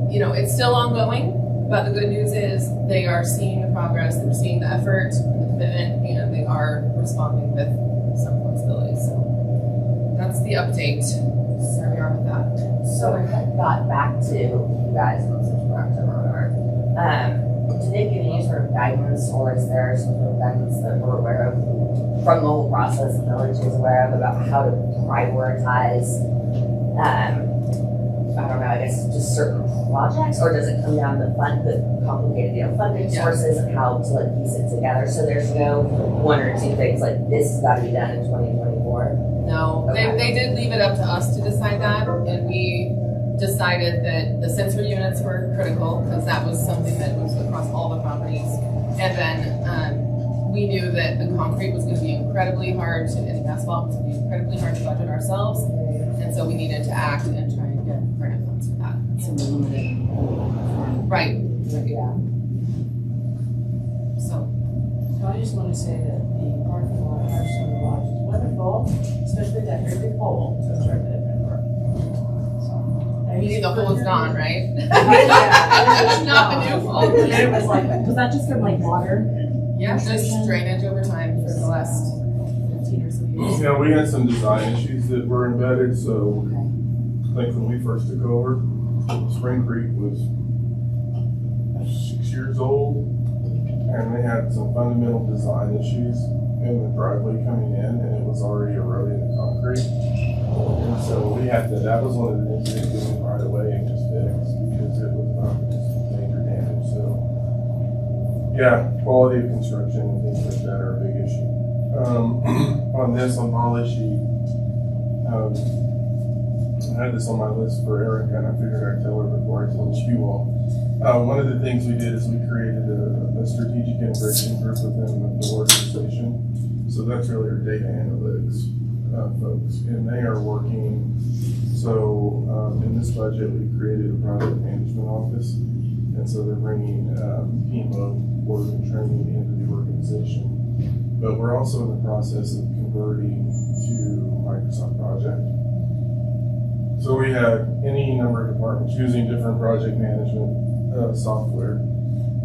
[SPEAKER 3] it's still ongoing, but the good news is they are seeing the progress, they're seeing the effort and the commitment, and they are responding with some flexibility. So that's the update. Where we are with that.
[SPEAKER 10] So when I got back to you guys on September, did they give any sort of guidance, or is there some sort of guidance that we're aware of from the whole process the village is aware of about how to prioritize, I don't know, I guess just certain projects, or does it come down to the complicated funding sources and how to like piece it together? So there's no 1 or 2 things like this has got to be done in 2024.
[SPEAKER 3] No,
[SPEAKER 10] Okay.
[SPEAKER 3] they did leave it up to us to decide that, and we decided that the sensory units were critical, because that was something that was across all the properties. And then we knew that the concrete was gonna be incredibly hard to, and the asphalt was gonna be incredibly hard to budget ourselves. And so we needed to act and try and get grant funds for that.
[SPEAKER 8] Some limited.
[SPEAKER 3] Right,
[SPEAKER 10] Yeah.
[SPEAKER 3] so.
[SPEAKER 5] So I just wanna say that the parking lot, Hearthstone Lodge is wonderful, especially that very big hole to start the different work.
[SPEAKER 3] You need the hole is gone, right?
[SPEAKER 5] Yeah.
[SPEAKER 3] Not the new hole.
[SPEAKER 5] It was like,
[SPEAKER 8] Was that just from like water?
[SPEAKER 3] Yeah, just drainage over time for the last 15 or so years.
[SPEAKER 6] Yeah, we had some design issues that were embedded, so I think when we first took over, Spring Creek was 6 years old, and they had some fundamental design issues in the driveway coming in, and it was already eroding the concrete. And so we had to, that was one of the things we had to do right away and just fix, because it was not just major damage, so. Yeah, quality of construction and things like that are a big issue. On this, on Molly's sheet, I had this on my list for Erica, and I figured I'd tell her before I told you all. One of the things we did is we created a strategic integration group within the organization. So that's really our data analytics folks, and they are working. So in this budget, we created a project management office, and so they're bringing PMO, board and training, into the organization. But we're also in the process of converting to Microsoft Project. So we had any number of departments using different project management software.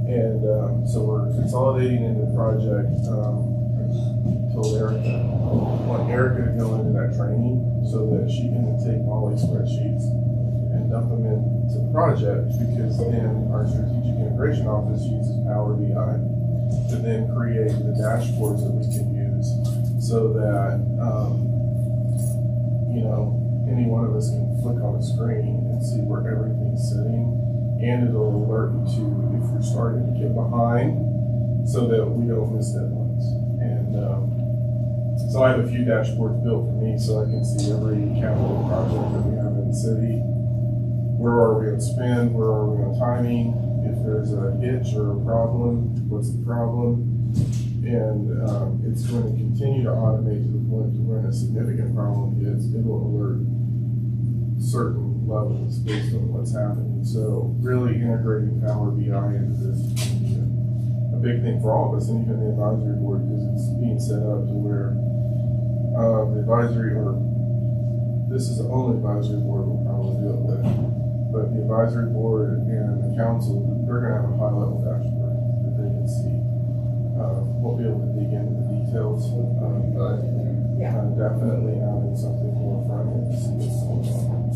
[SPEAKER 6] And so we're consolidating into the project. I told Erica, I want Erica to go into that training so that she can take all these spreadsheets and dump them into the project, because then our strategic integration office uses Power BI to then create the dashboards that we can use so that, you know, any one of us can flick on a screen and see where everything's sitting, and it'll alert you to if you're starting to get behind so that we don't miss deadlines. And so I have a few dashboards built for me so I can see every capital project that we have in the city. Where are we on spend? Where are we on timing? If there's a hitch or a problem, what's the problem? And it's going to continue to automate to the point to when a significant problem hits, it will alert certain levels based on what's happening. So really integrating Power BI into this is a big thing for all of us, and even the advisory board, because it's being set up to where the advisory, or this is the only advisory board we'll probably do it with, but the advisory board and the council, they're going to have a high level dashboard that they can see. We'll be able to dig into the details, but definitely having something more front end to see what's going on.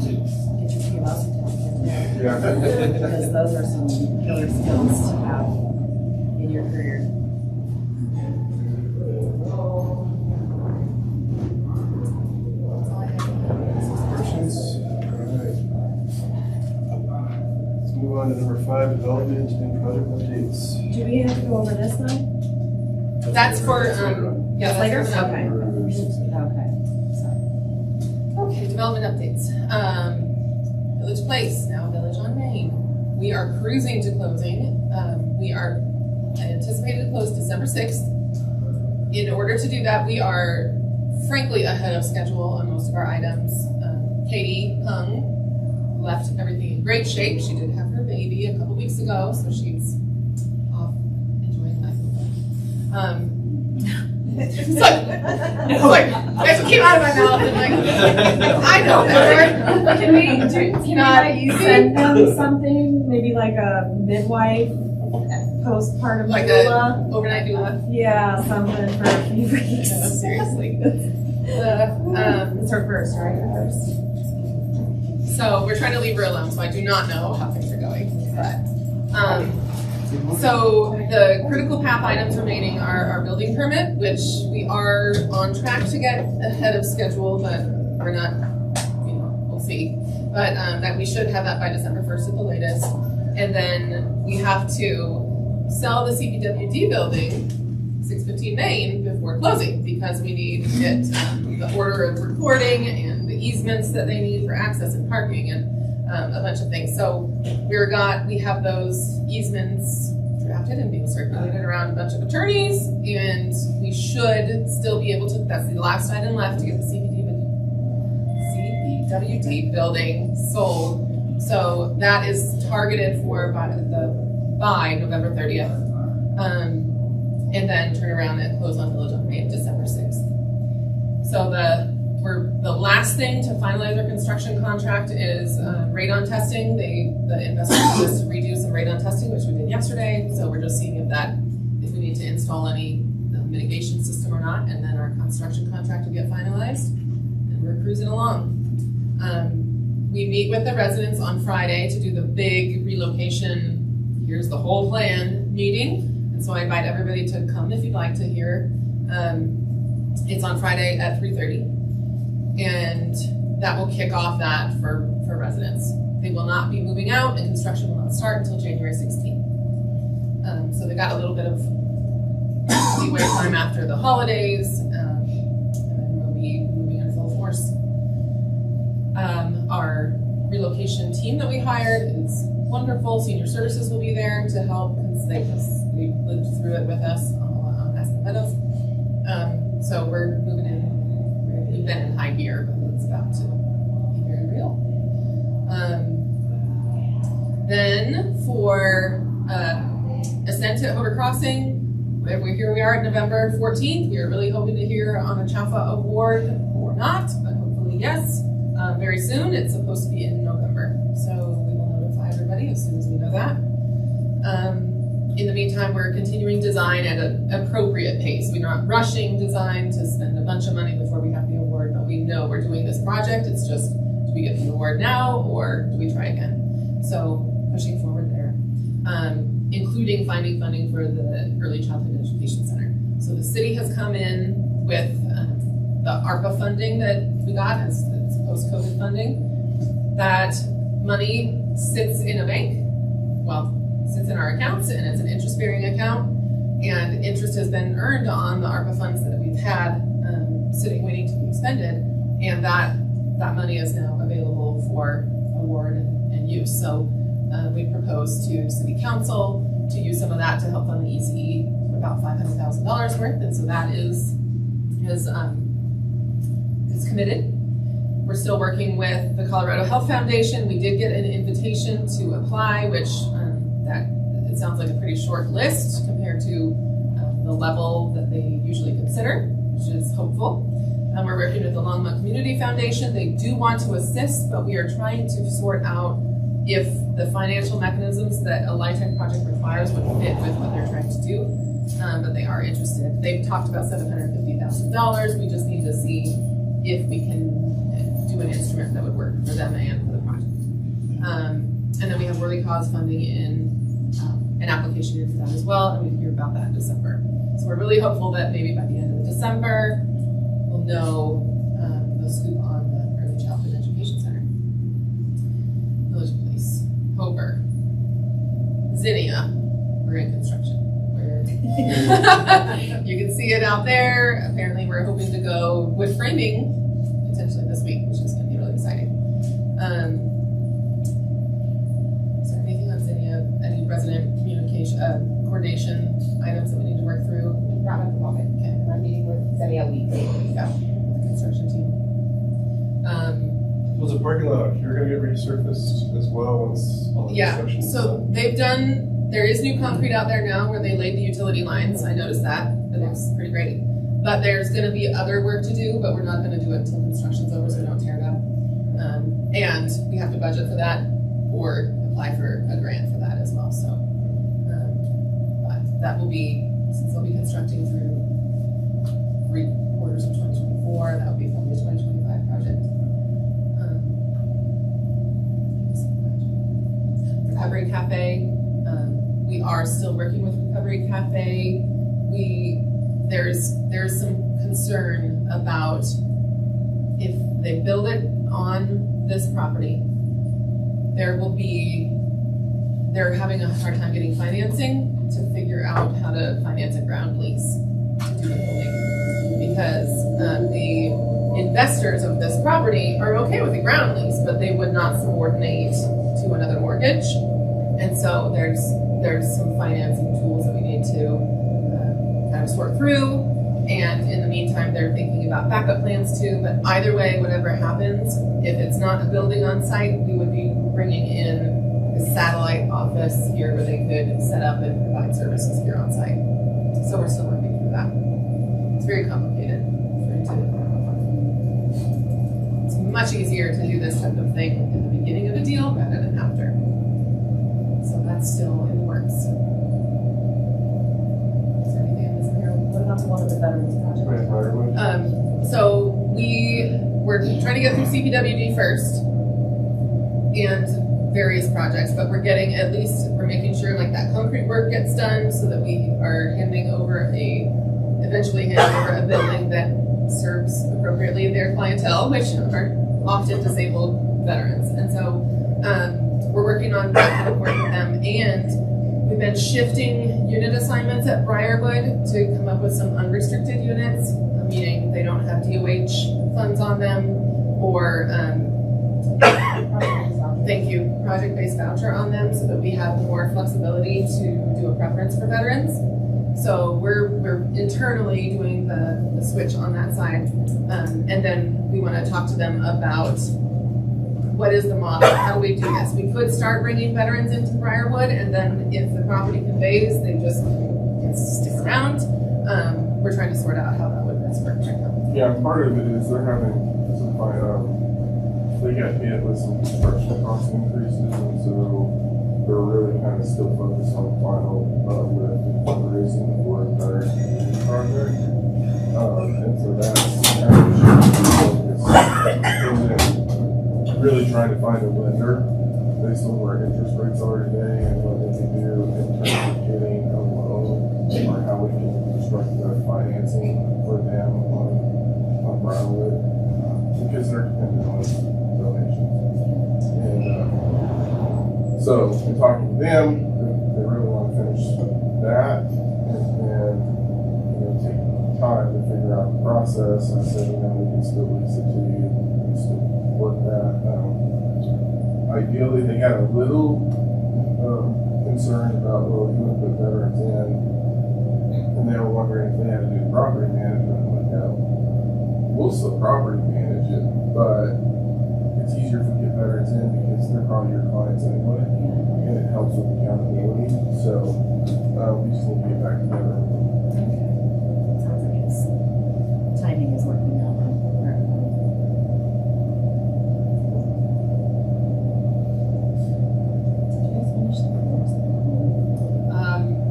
[SPEAKER 8] Get your PMO certificate.
[SPEAKER 6] Yeah.
[SPEAKER 8] Because those are some killer skills to have in your career.
[SPEAKER 1] Questions? Alright. Let's move on to number 5, development and project updates.
[SPEAKER 8] Do we have to go over this now?
[SPEAKER 3] That's for, yeah, that's
[SPEAKER 8] Later?
[SPEAKER 3] for the-
[SPEAKER 8] Okay. Okay.
[SPEAKER 3] Okay, development updates. Village Place, now Village on Main. We are cruising to closing. We are anticipated to close December 6th. In order to do that, we are frankly ahead of schedule on most of our items. Katie Hung left everything in great shape. She did have her baby a couple weeks ago, so she's off enjoying life. It's like, it came out of my mouth and like, I know better.
[SPEAKER 8] Can we send them something, maybe like a midwife, postpartum
[SPEAKER 3] Like
[SPEAKER 8] doula?
[SPEAKER 3] a overnight doula.
[SPEAKER 8] Yeah, something for a few weeks.
[SPEAKER 3] Seriously.
[SPEAKER 8] It's her first, right? Her first.
[SPEAKER 3] So we're trying to leave her alone, so I do not know how things are going. But so the critical path items remaining are our building permit, which we are on track to get ahead of schedule, but we're not, we'll see. But that we should have that by December 1st at the latest. And then we have to sell the CPWD building, 615 Main, before closing, because we need to get the order of recording and the easements that they need for access and parking and a bunch of things. So we have those easements drafted and being circulated around a bunch of attorneys, and we should still be able to, that's the last item left, to get the CPWD building sold. So that is targeted for by November 30th. And then turn around and close on Village on Main December 6th. So the last thing to finalize our construction contract is radon testing. The investor asked us to redo some radon testing, which we did yesterday. So we're just seeing if we need to install any mitigation system or not, and then our construction contract will get finalized, and we're cruising along. We meet with the residents on Friday to do the big relocation, here's the whole plan meeting. And so I invite everybody to come if you'd like to hear. It's on Friday at 3:30. And that will kick off that for residents. They will not be moving out, and construction will not start until January 16th. So they got a little bit of leeway time after the holidays, and then we'll be moving in full force. Our relocation team that we hired is wonderful. Senior Services will be there to help because they lived through it with us on Aspen Meadows. So we're moving in. We've been in high gear, but it's about to be very real. Then for Ascent at Hover Crossing, here we are at November 14th. We are really hoping to hear on a CHAFA award or not, but hopefully yes, very soon. It's supposed to be in November, so we will notify everybody as soon as we know that. In the meantime, we're continuing design at an appropriate pace. We're not rushing design to spend a bunch of money before we have the award, but we know we're doing this project. It's just, do we get the award now or do we try again? So pushing forward there, including finding funding for the Early Childhood Education Center. So the city has come in with the ARPA funding that we got as post-COVID funding. That money sits in a bank. Well, sits in our accounts, and it's an interest-bearing account, and interest has been earned on the ARPA funds that we've had sitting waiting to be expended, and that money is now available for award and use. So we proposed to City Council to use some of that to help fund the ECE, about $500,000 worth, and so that is committed. We're still working with the Colorado Health Foundation. We did get an invitation to apply, which it sounds like a pretty short list compared to the level that they usually consider, which is hopeful. And we're working with the Longmont Community Foundation. They do want to assist, but we are trying to sort out if the financial mechanisms that a lifetime project requires would fit with what they're trying to do. But they are interested. They've talked about $750,000. We just need to see if we can do an instrument that would work for them and for the project. And then we have Worthy Cause funding in an application in for that as well, and we can hear about that in December. So we're really hopeful that maybe by the end of December, we'll know the scoop on the Early Childhood Education Center. Village Place, Hover, Zinnia, we're in construction. You can see it out there. Apparently we're hoping to go wood framing potentially this week, which is going to be really exciting. Is there anything on Zinnia, any resident communication, coordination items that we need to work through?
[SPEAKER 4] Not at the moment.
[SPEAKER 3] Okay.
[SPEAKER 4] I'm meeting with Zennia weekly.
[SPEAKER 3] Yeah, with the construction team.
[SPEAKER 1] So the parking lot, you're gonna get resurfaced as well once all the construction is
[SPEAKER 3] So
[SPEAKER 1] done?
[SPEAKER 3] there is new concrete out there now where they laid the utility lines. I noticed that. It looks pretty great. But there's gonna be other work to do, but we're not gonna do it until construction's over, so we don't tear it up. And we have to budget for that or apply for a grant for that as well. So, but that will be, since they'll be constructing through 3 quarters of 2024, that will be probably a 2025 project. Recovery Cafe, we are still working with Recovery Cafe. There's some concern about if they build it on this property, they're having a hard time getting financing to figure out how to finance a ground lease to do the building, because the investors of this property are okay with the ground lease, but they would not subordinate to another mortgage. And so there's some financing tools that we need to kind of sort through. And in the meantime, they're thinking about backup plans too. But either way, whatever happens, if it's not a building on site, we would be bringing in a satellite office here where they could set up and provide services here on site. So we're still working through that. It's very complicated. It's much easier to do this type of thing in the beginning of a deal rather than after. So that's still in the works. Is there anything I'm missing here?
[SPEAKER 8] What about the one with the veterans project?
[SPEAKER 1] Right, firewood.
[SPEAKER 3] So we're trying to get through CPWD first and various projects, but we're making sure like that concrete work gets done so that we are eventually hand over a building that serves appropriately their clientele, which are often disabled veterans. And so we're working on that kind of work with them, and we've been shifting unit assignments at Briarwood to come up with some unrestricted units, meaning they don't have DOH funds on them or project-based voucher on them, so that we have more flexibility to do a preference for veterans. So we're internally doing the switch on that side, and then we want to talk to them about what is the model, how do we do this? We could start bringing veterans into Briarwood, and then if the property conveys, they just can stick around. We're trying to sort out how that would best work right now.
[SPEAKER 6] Yeah, part of it is they're having some they got hit with some construction cost increases, and so they're really kind of still focused on final with fundraising for a better community project. And so that's kind of focus. And really trying to find a lender based on where interest rates are today and what they can do in terms of getting a loan or how we can construct the financing for them on Briarwood, because they're dependent on donations. And so in talking to them, they really want to finish that and take time to figure out the process. I said, we can still lease it to you, we can still work that. Ideally, they got a little concerned about, well, you want to put veterans in, and they were wondering if they had to do property management. I'm like, no, we'll still property manage it, but it's easier if we get veterans in because they're probably your clients anyway, and it helps with accountability. So we just need to get back together.
[SPEAKER 8] Sounds like it's timing is working out.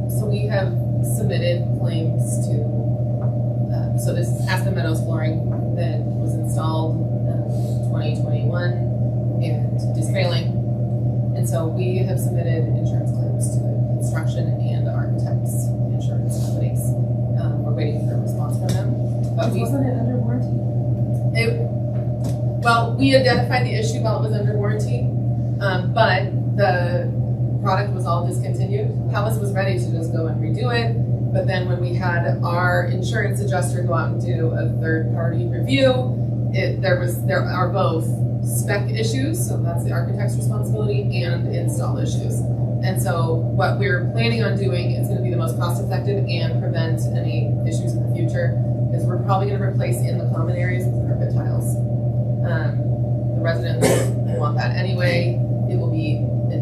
[SPEAKER 3] So we have submitted claims to, so this is Aspen Meadows flooring that was installed in 2021 and is failing. And so we have submitted insurance claims to the construction and architects insurance companies. We're waiting for a response from them. But
[SPEAKER 8] Wasn't it under warranty?
[SPEAKER 3] Well, we identified the issue while it was under warranty, but the product was all discontinued. Palace was ready to just go and redo it, but then when we had our insurance adjuster go out and do a third-party review, there are both spec issues, so that's the architect's responsibility, and install issues. And so what we're planning on doing is going to be the most cost-effective and prevent any issues in the future, is we're probably going to replace in the common areas with carpet tiles. The residents want that anyway. It will be the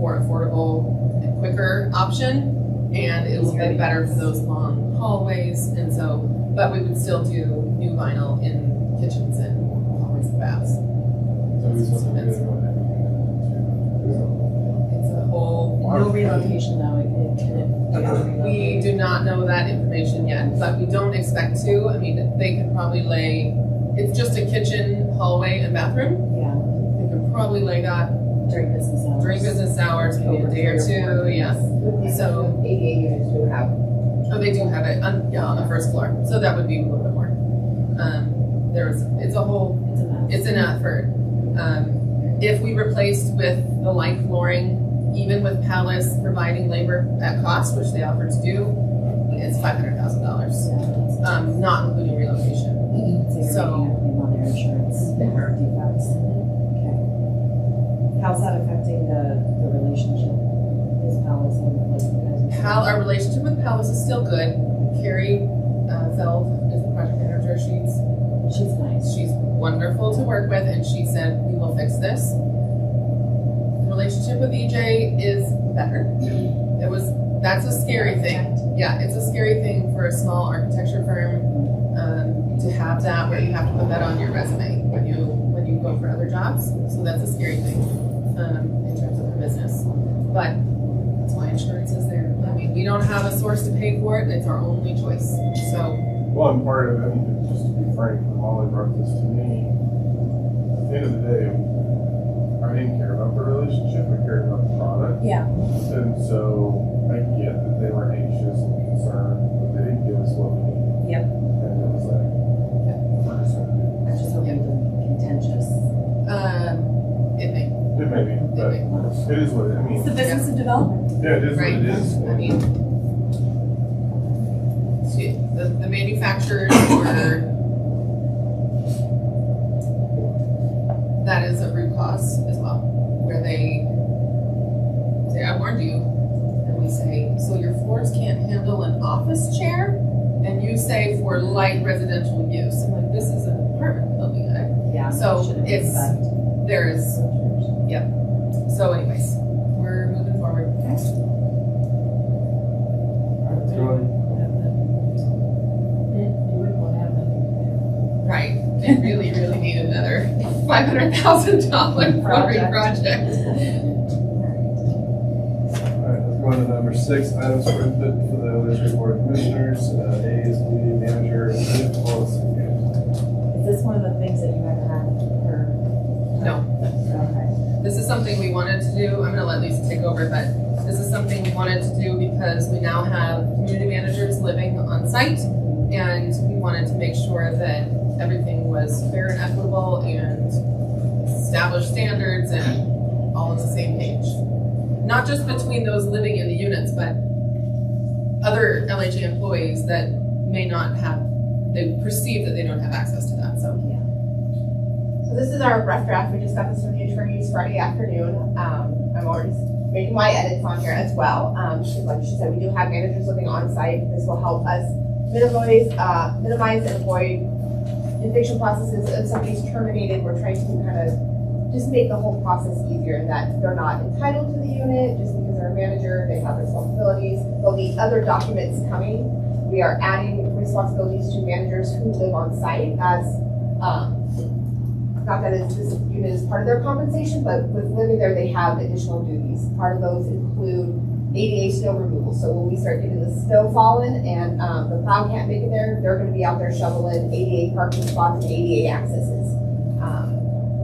[SPEAKER 3] more affordable and quicker option, and it will be better for those long hallways. And so, but we would still do new vinyl in kitchens and hallways and baths.
[SPEAKER 6] So we just want to get about everything.
[SPEAKER 3] It's a whole.
[SPEAKER 8] No relocation though.
[SPEAKER 3] We do not know that information yet, but we don't expect to. I mean, they could probably lay. It's just a kitchen, hallway, and bathroom.
[SPEAKER 8] Yeah.
[SPEAKER 3] They could probably lay that
[SPEAKER 8] During business hours.
[SPEAKER 3] during business hours, maybe a day or two. Yeah. So.
[SPEAKER 4] ADA units do have.
[SPEAKER 3] Oh, they do have it on the first floor, so that would be a little bit more. It's an effort. If we replaced with the light flooring, even with Palace providing labor at cost, which they offer to do, it's $500,000, not including relocation. So-
[SPEAKER 8] making a claim on their insurance defects. Okay. How's that affecting the relationship? Is Palace and like you guys?
[SPEAKER 3] Our relationship with Palace is still good. Carrie Feld is the project manager.
[SPEAKER 8] She's nice.
[SPEAKER 3] She's wonderful to work with, and she said, we will fix this. The relationship with EJ is better. That's a scary thing. Yeah, it's a scary thing for a small architecture firm to have that, where you have to put that on your resume when you go for other jobs. So that's a scary thing in terms of her business. But that's why insurance is there. I mean, we don't have a source to pay for it. It's our only choice. So
[SPEAKER 6] Well, and part of it, just to be frank, when Molly brought this to me, at the end of the day, I didn't care about the relationship, I cared about the product.
[SPEAKER 8] Yeah.
[SPEAKER 6] And so I get that they were anxious and concerned, but they didn't give us what we needed.
[SPEAKER 8] Yep.
[SPEAKER 6] And it was like, we're just gonna do
[SPEAKER 8] I just hope it isn't contentious.
[SPEAKER 3] it may.
[SPEAKER 6] it. It may be, but it is what it, I mean,
[SPEAKER 8] It's the business of development.
[SPEAKER 6] yeah, it is what
[SPEAKER 3] Right.
[SPEAKER 6] it is.
[SPEAKER 3] I mean, the manufacturers were, that is a root cause as well, where they say, I warned you. And we say, so your floors can't handle an office chair? And you say for light residential use. I'm like, this is an apartment building.
[SPEAKER 8] Yeah.
[SPEAKER 3] So
[SPEAKER 8] shouldn't
[SPEAKER 3] it's-
[SPEAKER 8] expect
[SPEAKER 3] There is,
[SPEAKER 8] structures.
[SPEAKER 3] yep. So anyways, we're moving forward. Right, they really, really need another $500,000 flooring project.
[SPEAKER 1] All right, let's go on to number 6, items for input for the Legislative Board of Commissioners. A is community manager and minute policy.
[SPEAKER 8] Is this one of the things that you had her?
[SPEAKER 3] No.
[SPEAKER 8] Okay.
[SPEAKER 3] This is something we wanted to do. I'm gonna let Lisa take over, but this is something we wanted to do because we now have community managers living on site, and we wanted to make sure that everything was fair and equitable and established standards and all on the same page. Not just between those living in the units, but other LHA employees that may not have, they perceive that they don't have access to that, so.
[SPEAKER 4] So this is our rough draft. We just got this from the attorneys Friday afternoon. I'm already making my edits on here as well. Like she said, we do have managers living on site. This will help us minimize and avoid eviction processes. If somebody's terminated, we're trying to kind of just make the whole process easier, in that they're not entitled to the unit just because they're a manager. They have responsibilities. There'll be other documents coming. We are adding responsibilities to managers who live on site, as not that this unit is part of their compensation, but with living there, they have additional duties. Part of those include ADA snow removal. So when we start getting the snow falling and the plow can't make it there, they're going to be out there shoveling ADA parking spots and ADA accesses.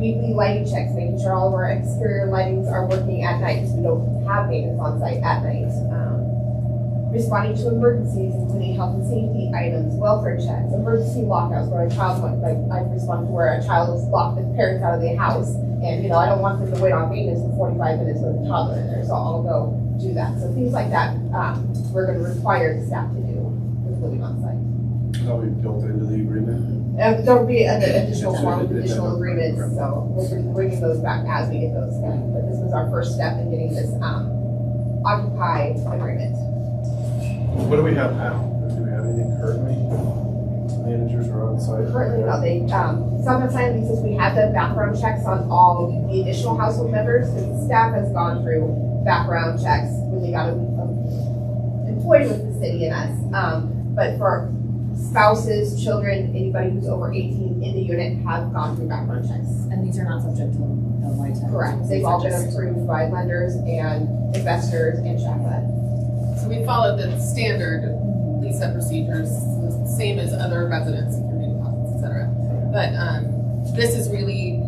[SPEAKER 4] Weekly lighting checks, making sure all of our exterior lightings are working at night, because we don't have maintenance on site at night. Responding to emergencies, including health and safety items, welfare checks, emergency lockouts, where a child, like I respond to where a child has locked the parents out of the house, and I don't want them to wait on maintenance for 45 minutes with a toddler in there, so I'll go do that. So things like that, we're going to require the staff to do with living on site.
[SPEAKER 7] That'll be built into the agreement.
[SPEAKER 4] There'll be an additional form of additional agreements, so we'll be bringing those back as we get those. But this was our first step in getting this Occupy agreement.
[SPEAKER 1] What do we have now? Do we have anything currently? Managers are on site?
[SPEAKER 4] Currently, no, they, sometimes leases, we have the background checks on all the additional household members, because staff has gone through background checks when they got employed with the city and us. But for spouses, children, anybody who's over 18 in the unit have gone through background checks.
[SPEAKER 8] And these are not subject to LHAAB.
[SPEAKER 4] Correct. They've all been approved by lenders and investors and SHAPA.
[SPEAKER 3] So we followed the standard lease-up procedures, the same as other residents and community deposits, et cetera. But this is really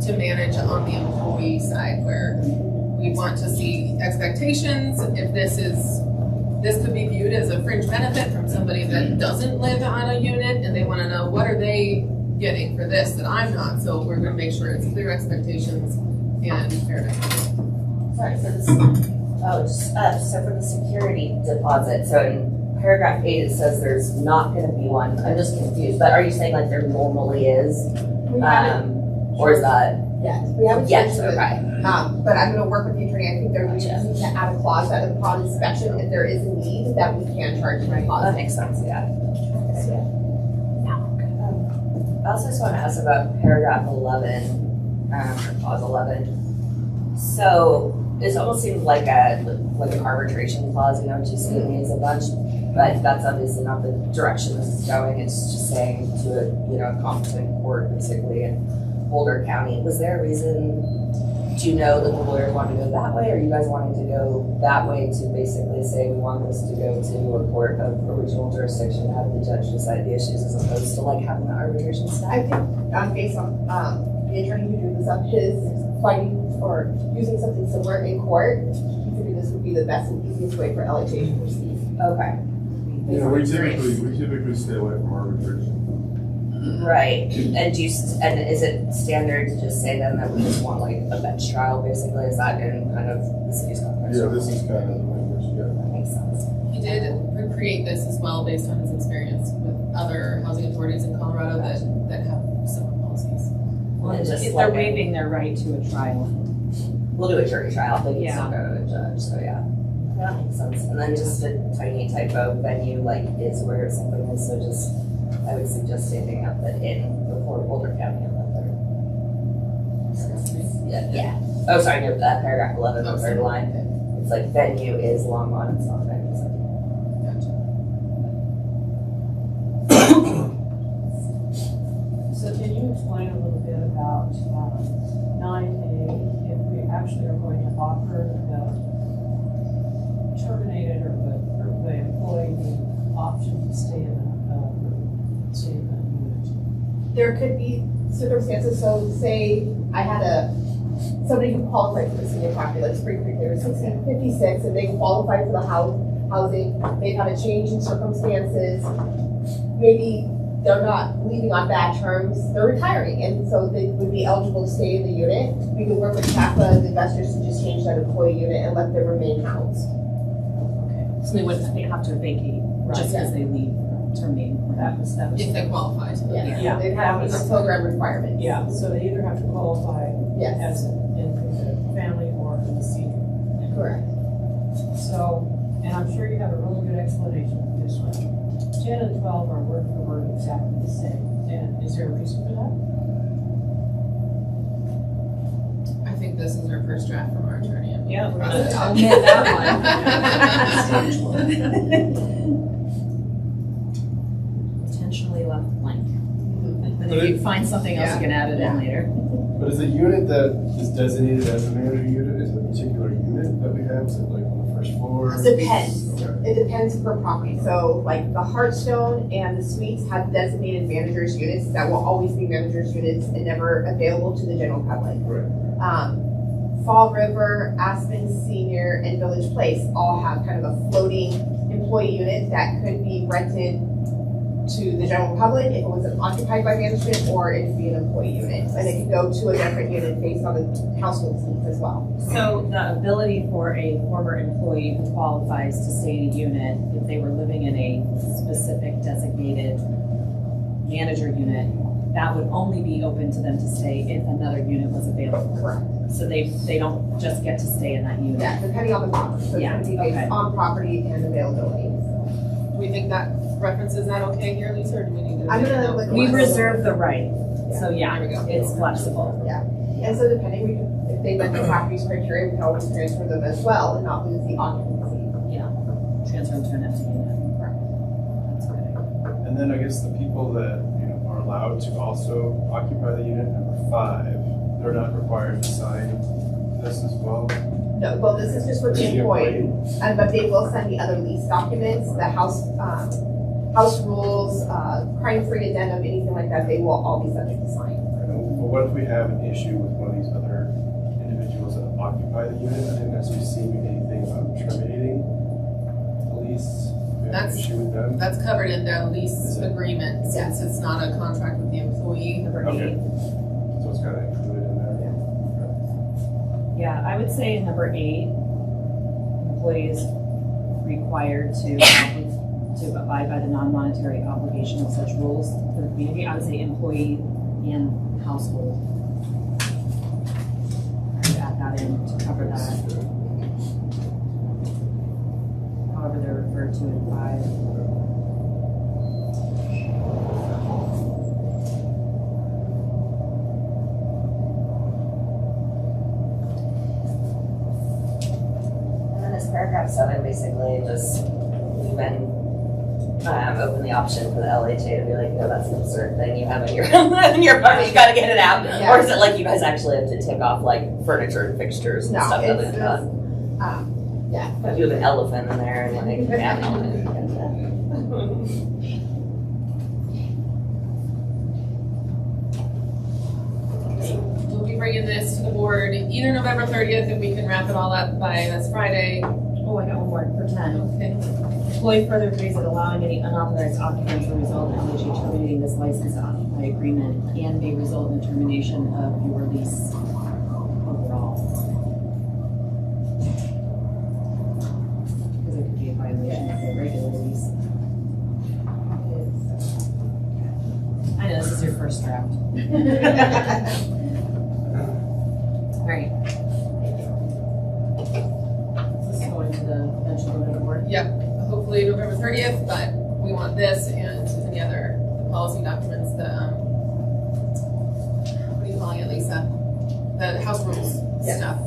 [SPEAKER 3] to manage on the employee side, where we want to see expectations. If this could be viewed as a fringe benefit from somebody that doesn't live on a unit, and they want to know, what are they getting for this that I'm not? So we're going to make sure it's clear expectations and fairness.
[SPEAKER 10] Sorry, so this, so for the security deposit, so paragraph 8, it says there's not gonna be one. I'm just confused, but are you saying like there normally is?
[SPEAKER 4] We haven't,
[SPEAKER 10] Or is that?
[SPEAKER 4] yes, we haven't.
[SPEAKER 10] Yes,
[SPEAKER 4] changed it.
[SPEAKER 10] okay.
[SPEAKER 4] But I'm gonna work with the attorney, I think there, we
[SPEAKER 10] Gotcha.
[SPEAKER 4] just need to add a clause that upon inspection, if there is a need, that we can charge a
[SPEAKER 10] That
[SPEAKER 4] deposit.
[SPEAKER 10] makes sense, yeah. I also just want to ask about paragraph 11, or clause 11. So it almost seems like an arbitration clause, you know, just it means a bunch, but that's obviously not the direction this is going. It's just saying to a competent court, basically, in Boulder County. Was there a reason? Do you know that the lawyers want to go that way, or you guys wanting to go that way to basically say we want this to go to a court of original jurisdiction to have the judge decide the issues as opposed to like having the arbitration step?
[SPEAKER 4] I think, based on, the attorney who drew this up, his fighting or using something similar in court, he figured this would be the best and easiest way for LHA to proceed.
[SPEAKER 10] Okay.
[SPEAKER 6] Yeah, we typically stay away from arbitration.
[SPEAKER 10] Right, and is it standard to just say then that we just want like a bench trial, basically, is that in kind of the city's contract?
[SPEAKER 6] Yeah, this is kind of the language, yeah.
[SPEAKER 10] That makes sense.
[SPEAKER 3] He did create this as well based on his experience with other housing authorities in Colorado that have similar policies.
[SPEAKER 10] Well, and just
[SPEAKER 8] If they're
[SPEAKER 10] like
[SPEAKER 8] waiving their right to a trial.
[SPEAKER 10] we'll do a jury trial, they can
[SPEAKER 8] Yeah.
[SPEAKER 10] still go to a judge, so yeah. That makes sense, and then just a tiny typo, venue like is where something is, so just, I would suggest standing up that in before Boulder County and Yeah. Oh, sorry, no, paragraph 11, the third line. It's like venue is Longmont, it's not venue. So.
[SPEAKER 5] So can you explain a little bit about 9A, if we actually are going to offer the terminated or the employee the option to stay in the unit?
[SPEAKER 4] There could be circumstances, so say I had somebody who qualified for the senior property, like Spring Creek, they were 56, and they qualified for the housing, they've had a change in circumstances, maybe they're not leaving on bad terms, they're retiring, and so they would be eligible to stay in the unit. We could work with CAFA, the investors, to just change that employee unit and let them remain housed.
[SPEAKER 8] So they have to vacate just because they leave, terminate.
[SPEAKER 5] That was.
[SPEAKER 3] If they qualify to.
[SPEAKER 5] Yeah.
[SPEAKER 4] They'd have a program requirement.
[SPEAKER 5] Yeah, so they either have to qualify
[SPEAKER 4] Yes,
[SPEAKER 5] as in the family or in the senior.
[SPEAKER 4] correct.
[SPEAKER 5] So, and I'm sure you have a really good explanation for this one. 10 and 12 are word for word exactly the same. And is there a reason for that?
[SPEAKER 3] I think this is our first draft from our attorney.
[SPEAKER 8] Yeah, we're
[SPEAKER 3] Cross
[SPEAKER 8] gonna
[SPEAKER 3] it out.
[SPEAKER 8] omit that one. Intentionally left blank. And if you find something else, you can add it in later.
[SPEAKER 1] But is the unit that is designated as a manager unit, is it a particular unit that we have, is it like on the first floor?
[SPEAKER 4] It depends.
[SPEAKER 1] Okay.
[SPEAKER 4] It depends per property. So like the Hearthstone and the Suites have designated managers units that will always be managers units and never available to the general public.
[SPEAKER 1] Right.
[SPEAKER 4] Fall River, Aspen Senior, and Village Place all have kind of a floating employee unit that could be rented to the general public if it was occupied by management, or it could be an employee unit. And it could go to a different unit based on the household's needs as well.
[SPEAKER 8] So the ability for a former employee who qualifies to stay in a unit, if they were living in a specific designated manager unit, that would only be open to them to stay if another unit was available.
[SPEAKER 4] Correct.
[SPEAKER 8] So they don't just get to stay in that unit.
[SPEAKER 4] Yeah, depending on the property. So it's
[SPEAKER 8] Yeah,
[SPEAKER 4] going to be
[SPEAKER 8] okay.
[SPEAKER 4] based on property and availability.
[SPEAKER 3] Do we think that reference is that okay here, Lisa, or do we need to?
[SPEAKER 4] I'm gonna look-
[SPEAKER 8] We reserve the right, so
[SPEAKER 3] There
[SPEAKER 8] yeah,
[SPEAKER 3] we go.
[SPEAKER 8] it's flexible.
[SPEAKER 4] And so depending, if they met the property's criteria, we can always transfer them as well and not lose the occupancy.
[SPEAKER 8] Transfer them to an empty unit. That's good.
[SPEAKER 1] And then I guess the people that, are allowed to also occupy the unit, number 5, they're not required to sign this as well?
[SPEAKER 4] No, well, this is just what they employ, but they will send the other lease documents, the house rules, crime-free addendum, anything like that, they will all be subject to sign.
[SPEAKER 1] But what if we have an issue with one of these other individuals that occupy the unit? I didn't necessarily see anything about terminating the lease. We have an
[SPEAKER 3] That's-
[SPEAKER 1] issue with them?
[SPEAKER 3] That's covered in their lease
[SPEAKER 1] Is it?
[SPEAKER 3] agreement, since it's not a contract with the employee.
[SPEAKER 8] Number
[SPEAKER 1] Okay.
[SPEAKER 8] 8.
[SPEAKER 1] So it's kind of included in there?
[SPEAKER 8] Yeah, I would say number 8, employees required to have to abide by the non-monetary obligation of such rules for the community. I would say employee and household. I would add that in to cover that. However they're referred to in 5.
[SPEAKER 10] Paragraph 7 basically just even open the option for the LHA to be like, no, that's an absurd thing you have in your in your apartment, you gotta get it out.
[SPEAKER 4] Yeah.
[SPEAKER 10] Or is it like you guys actually have to take off like furniture and fixtures and
[SPEAKER 4] No,
[SPEAKER 10] stuff other
[SPEAKER 4] it's,
[SPEAKER 10] than that?
[SPEAKER 4] yeah.
[SPEAKER 10] If you have an elephant in there and like, yeah, no.
[SPEAKER 3] We'll be bringing this to the board either November 30th, if we can wrap it all up by, that's Friday.
[SPEAKER 8] Oh, I got one more for 10.
[SPEAKER 3] Okay.
[SPEAKER 8] Employee further agrees that allowing any unauthorized occupants will result in LHA terminating this license to occupy agreement and may result in the termination of your lease overall. Because it could be a violation of the regular lease. I know this is your first draft. All right. Is this going to the eventual go to the board?
[SPEAKER 3] Yep, hopefully November 30th, but we want this and any other policy documents, the, what are you calling it, Lisa? The house rules stuff.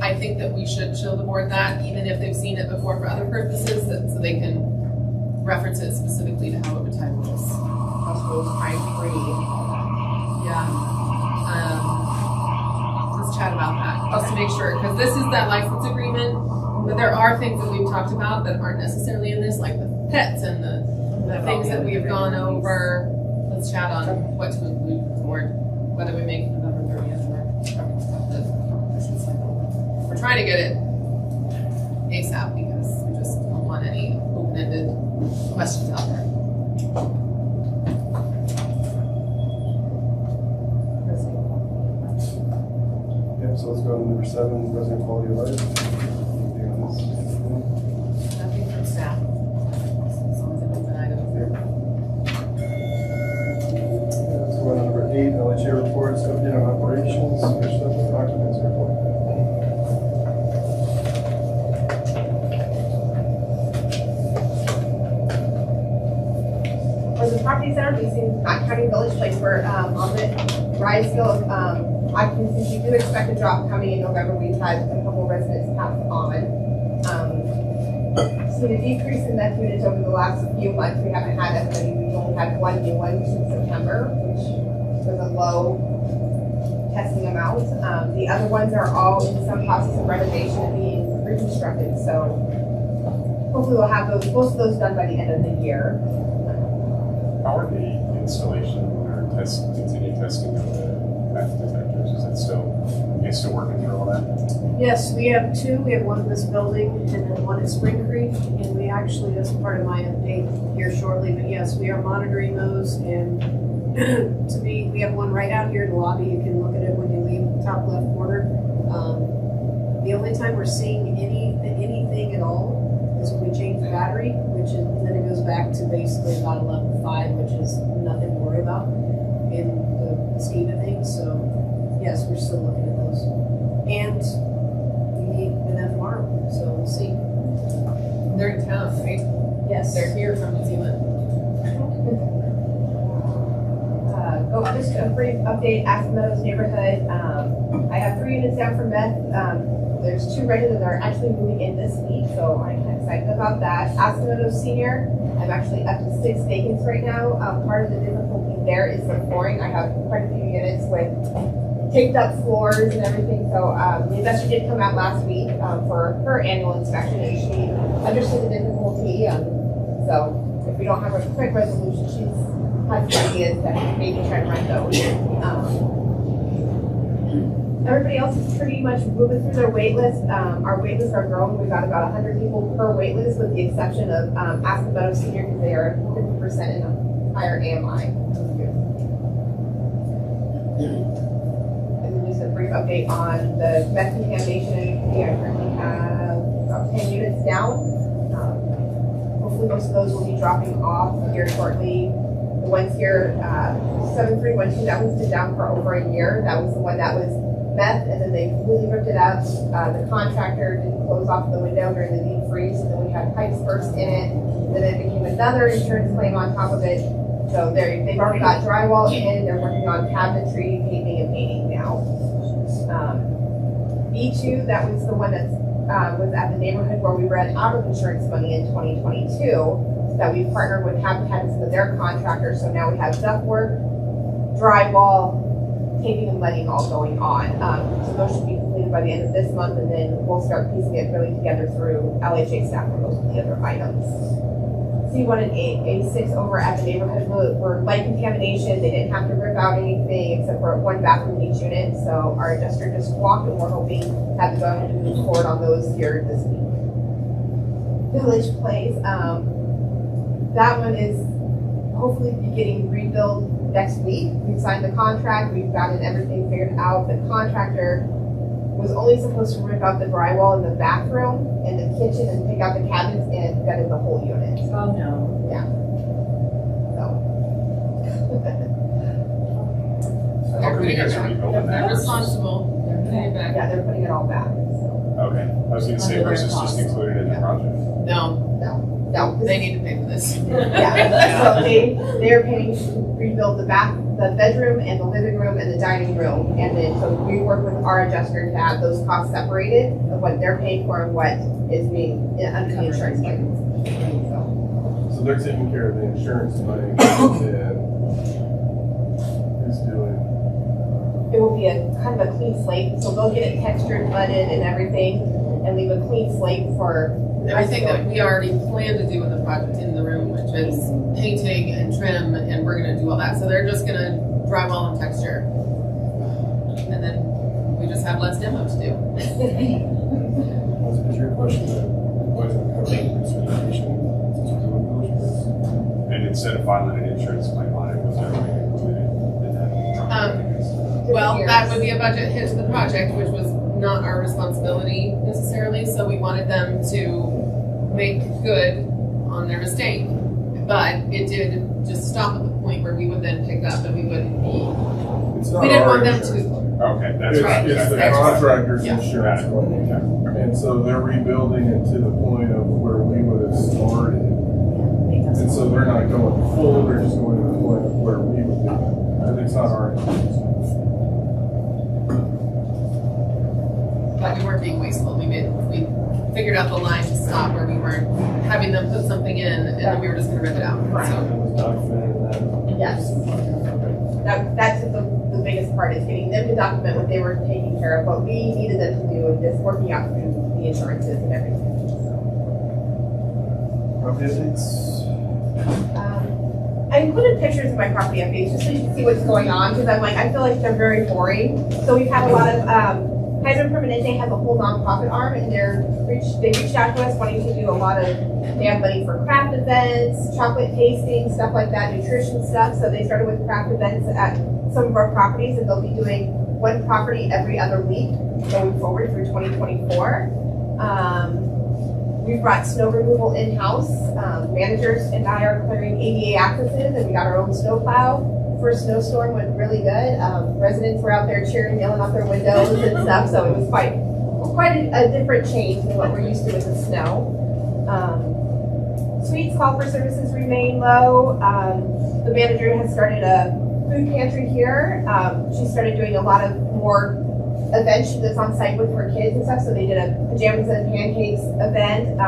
[SPEAKER 3] I think that we should show the board that, even if they've seen it before for other purposes, that, so they can reference it specifically to how it would tie rules.
[SPEAKER 4] House rules, I'm free.
[SPEAKER 3] Yeah. Let's chat about that, just to make sure, because this is that license agreement, but there are things that we've talked about that aren't necessarily in this, like the pets and the things that we have gone over. Let's chat on what to include for the board, whether we make November 30th or we're trying to get it ASAP because we just don't want any open-ended questions out there.
[SPEAKER 1] Yep, so let's go to number 7, resident quality of life. Anything on this?
[SPEAKER 3] Nothing from staff. As long as it was an item.
[SPEAKER 1] Let's go on to number 8, LHA reports, update on operations, finish up with occupancy report.
[SPEAKER 4] For the properties that are leasing, not counting Village Place, we're on the rise scale of occupancy. We do expect a drop coming in November. We've had a couple residents pass on. Seen a decrease in meth units over the last few months. We haven't had as many. We've only had one new one since September, which was a low testing amount. The other ones are all in some process of renovation and being reconstructed. So hopefully we'll have those, most of those done by the end of the year.
[SPEAKER 9] How are the installation or continued testing of the meth detectors? Is that still, are you still working through all that?
[SPEAKER 5] Yes, we have 2. We have one in this building and then one at Spring Creek. And we actually, that's part of my update here shortly, but yes, we are monitoring those. And we have one right out here in the lobby. You can look at it when you leave, top left corner. The only time we're seeing anything at all is when we change the battery, which is, and then it goes back to basically about 11.5, which is nothing to worry about in the scheme of things. So yes, we're still looking at those. And we meet with them tomorrow, so we'll see.
[SPEAKER 3] They're in town, right?
[SPEAKER 5] Yes.
[SPEAKER 3] They're here from New Zealand.
[SPEAKER 4] Just a brief update, Aspen Meadows neighborhood. I have 3 units down for meth. There's 2 residents that are actually moving in this week, so I'm excited about that. Aspen Meadows Senior, I'm actually up to 6 vacants right now. Part of the difficulty there is the flooring. I have quite a few units with taped up floors and everything. So the investor did come out last week for her annual inspection, and she understood the difficulty. So if we don't have a quick resolution, she's has some ideas that maybe try to run those. Everybody else is pretty much moving through their wait list. Our wait lists are growing. We've got about 100 people per wait list, with the exception of Aspen Meadows Senior, because they are 50% in a higher AMI. And then just a brief update on the meth contamination. We currently have about 10 units down. hopefully most of those will be dropping off here shortly. The ones here, 7312, that one's been down for over a year. That was the one that was meth, and then they completely ripped it up. The contractor didn't close off the window during the deep freeze, so then we had pipes burst in it. Then it became another insurance claim on top of it. So they've already got drywall in, they're working on cabinetry, paving, and painting now. B2, that was the one that was at the neighborhood where we ran out of insurance money in 2022. That we partnered with Habitat as their contractor, so now we have ductwork, drywall, paving and letting all going on. So those should be completed by the end of this month, and then we'll start piecing it really together through LHA staff for most of the other items. C1 and A6 over at the neighborhood were light contamination. They didn't have to rip out anything except for one bathroom in each unit. So our adjuster just walked, and we're hoping to have to go ahead and move forward on those here this week. Village Place, that one is hopefully be getting rebuilt next week. We've signed the contract. We've gotten everything figured out. The contractor was only supposed to rip out the drywall in the bathroom and the kitchen and pick out the cabinets and gutted the whole unit.
[SPEAKER 8] Oh, no.
[SPEAKER 4] So.
[SPEAKER 9] How come you guys are rebuilding
[SPEAKER 3] They're
[SPEAKER 9] that?
[SPEAKER 3] responsible. They're putting it back.
[SPEAKER 4] Yeah, they're putting it all back. So.
[SPEAKER 9] Okay, I was gonna say versus just included in the project.
[SPEAKER 3] No, they need to pay for this.
[SPEAKER 4] Yeah, so they're paying to rebuild the bedroom and the living room and the dining room. And then, so we work with our adjuster to have those costs separated of what they're paying for and what is being under the insurance claims.
[SPEAKER 6] So they're taking care of the insurance money, and who's doing?
[SPEAKER 4] It will be a kind of a clean slate, so they'll get it textured, mudded and everything, and leave a clean slate for
[SPEAKER 3] Everything that we already planned to do in the project in the room, which is painting and trim, and we're gonna do all that. So they're just gonna drywall and texture. And then we just have less demo to do.
[SPEAKER 7] Is your question that what is it covering recertification since we're doing village place?
[SPEAKER 9] And instead of filing an insurance claim on it, was everything included in that project?
[SPEAKER 3] Well, that would be a budget hit to the project, which was not our responsibility necessarily, so we wanted them to make good on their mistake. But it did just stop at the point where we would then pick up and we wouldn't be,
[SPEAKER 6] It's not
[SPEAKER 3] we didn't
[SPEAKER 6] our
[SPEAKER 3] want them
[SPEAKER 6] insurance.
[SPEAKER 3] to.
[SPEAKER 9] Okay, that's
[SPEAKER 6] It's,
[SPEAKER 9] right.
[SPEAKER 6] it's the
[SPEAKER 3] That's right.
[SPEAKER 6] contractor's
[SPEAKER 3] Yeah.
[SPEAKER 6] insurance
[SPEAKER 9] Got it.
[SPEAKER 6] company. And so they're rebuilding it to the point of where we would have started. And so they're not going full, they're just going to the point of where we would do it. And it's not our insurance.
[SPEAKER 3] But we weren't being wasteful. We figured out the line to stop where we weren't having them put something in and then we were just gonna rip it out.
[SPEAKER 7] It
[SPEAKER 3] So
[SPEAKER 7] was documented in that.
[SPEAKER 4] Yes. That's the biggest part, is getting them to document what they were taking care of, what we needed them to do, and just working out through the insurances and everything.
[SPEAKER 1] Property updates?
[SPEAKER 4] I included pictures of my property updates just so you can see what's going on, because I feel like they're very boring. So we've had a lot of, Kaiser Permanente has a whole nonprofit arm, and they reached out to us wanting to do a lot of, they have money for craft events, chocolate tasting, stuff like that, nutrition stuff. So they started with craft events at some of our properties, and they'll be doing one property every other week going forward through 2024. We've brought snow removal in-house. Managers and I are clearing ADA accesses, and we got our own snowplow. First snowstorm went really good. Residents were out there cheering, yelling out their windows and stuff, so it was quite a different change than what we're used to with the snow. Suites call for services remain low. The manager has started a food pantry here. She started doing a lot of more events that's on site with her kids and stuff, so they did a pajamas and pancakes event.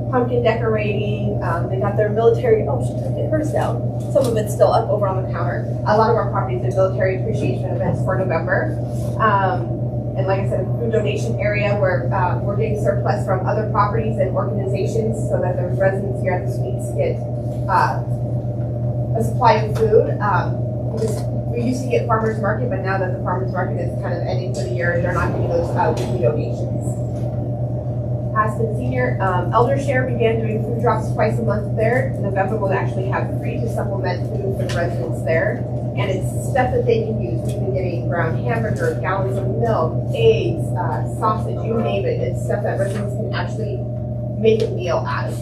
[SPEAKER 4] Pumpkin decorating, they got their military, she took hers down. Some of it's still up over on the counter. A lot of our properties did military appreciation events for November. And like I said, a food donation area where we're getting surplus from other properties and organizations so that the residents here at the suites get a supply of food. We used to get farmers market, but now that the farmers market is kind of ending for the year, they're not getting those weekly donations. Aspen Senior, Elder Share began doing food drops twice a month there. November will actually have 3 to supplement food for the residents there. And it's stuff that they can use. We've been getting ground hamburger, gallons of milk, eggs, sausage, you name it. It's stuff that residents can actually make a meal out of.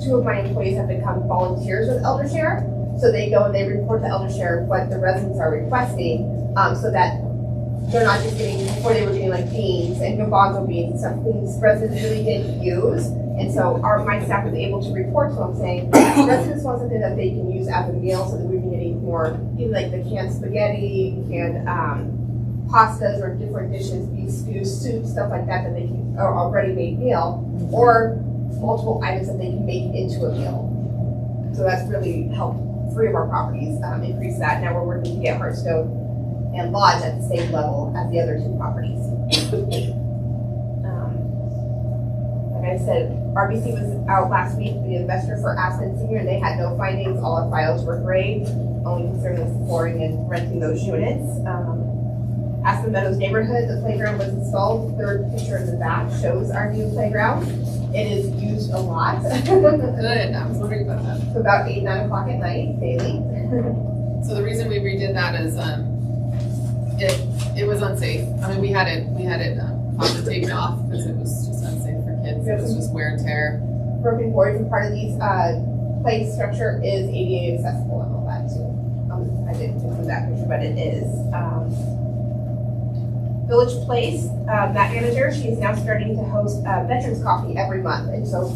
[SPEAKER 4] two of my employees have become volunteers with ElderShare. So they go and they report to ElderShare what the residents are requesting, so that they're not just getting, before they were getting like beans and garbanzo beans and stuff, things residents really didn't use. And so my staff was able to report to them saying, residents want something that they can use as a meal so that we've been getting more, even like the canned spaghetti, canned pastas or different dishes, beef stews, soup, stuff like that, that they can, or already made meal, or multiple items that they can make into a meal. So that's really helped 3 of our properties increase that. Now we're working to get Hearthstone and Lodge at the same level as the other 2 properties. Like I said, RBC was out last week, the investor for Aspen Senior, and they had no findings. All our files were great. Only concern was flooring and renting those units. Aspen Meadows neighborhood, the playground was installed. 3rd picture in the back shows our new playground. It is used a lot.
[SPEAKER 3] Good, I was wondering about that.
[SPEAKER 4] So about 8, 9 o'clock at night, daily.
[SPEAKER 3] So the reason we redid that is, it was unsafe. I mean, we had it taken off because it was just unsafe for kids. It was just wear and tear.
[SPEAKER 4] Broken boards, and part of these play structure is ADA accessible and all that too. I didn't include that picture, but it is. Village Place, that manager, she's now starting to host Veterans Coffee every month. And so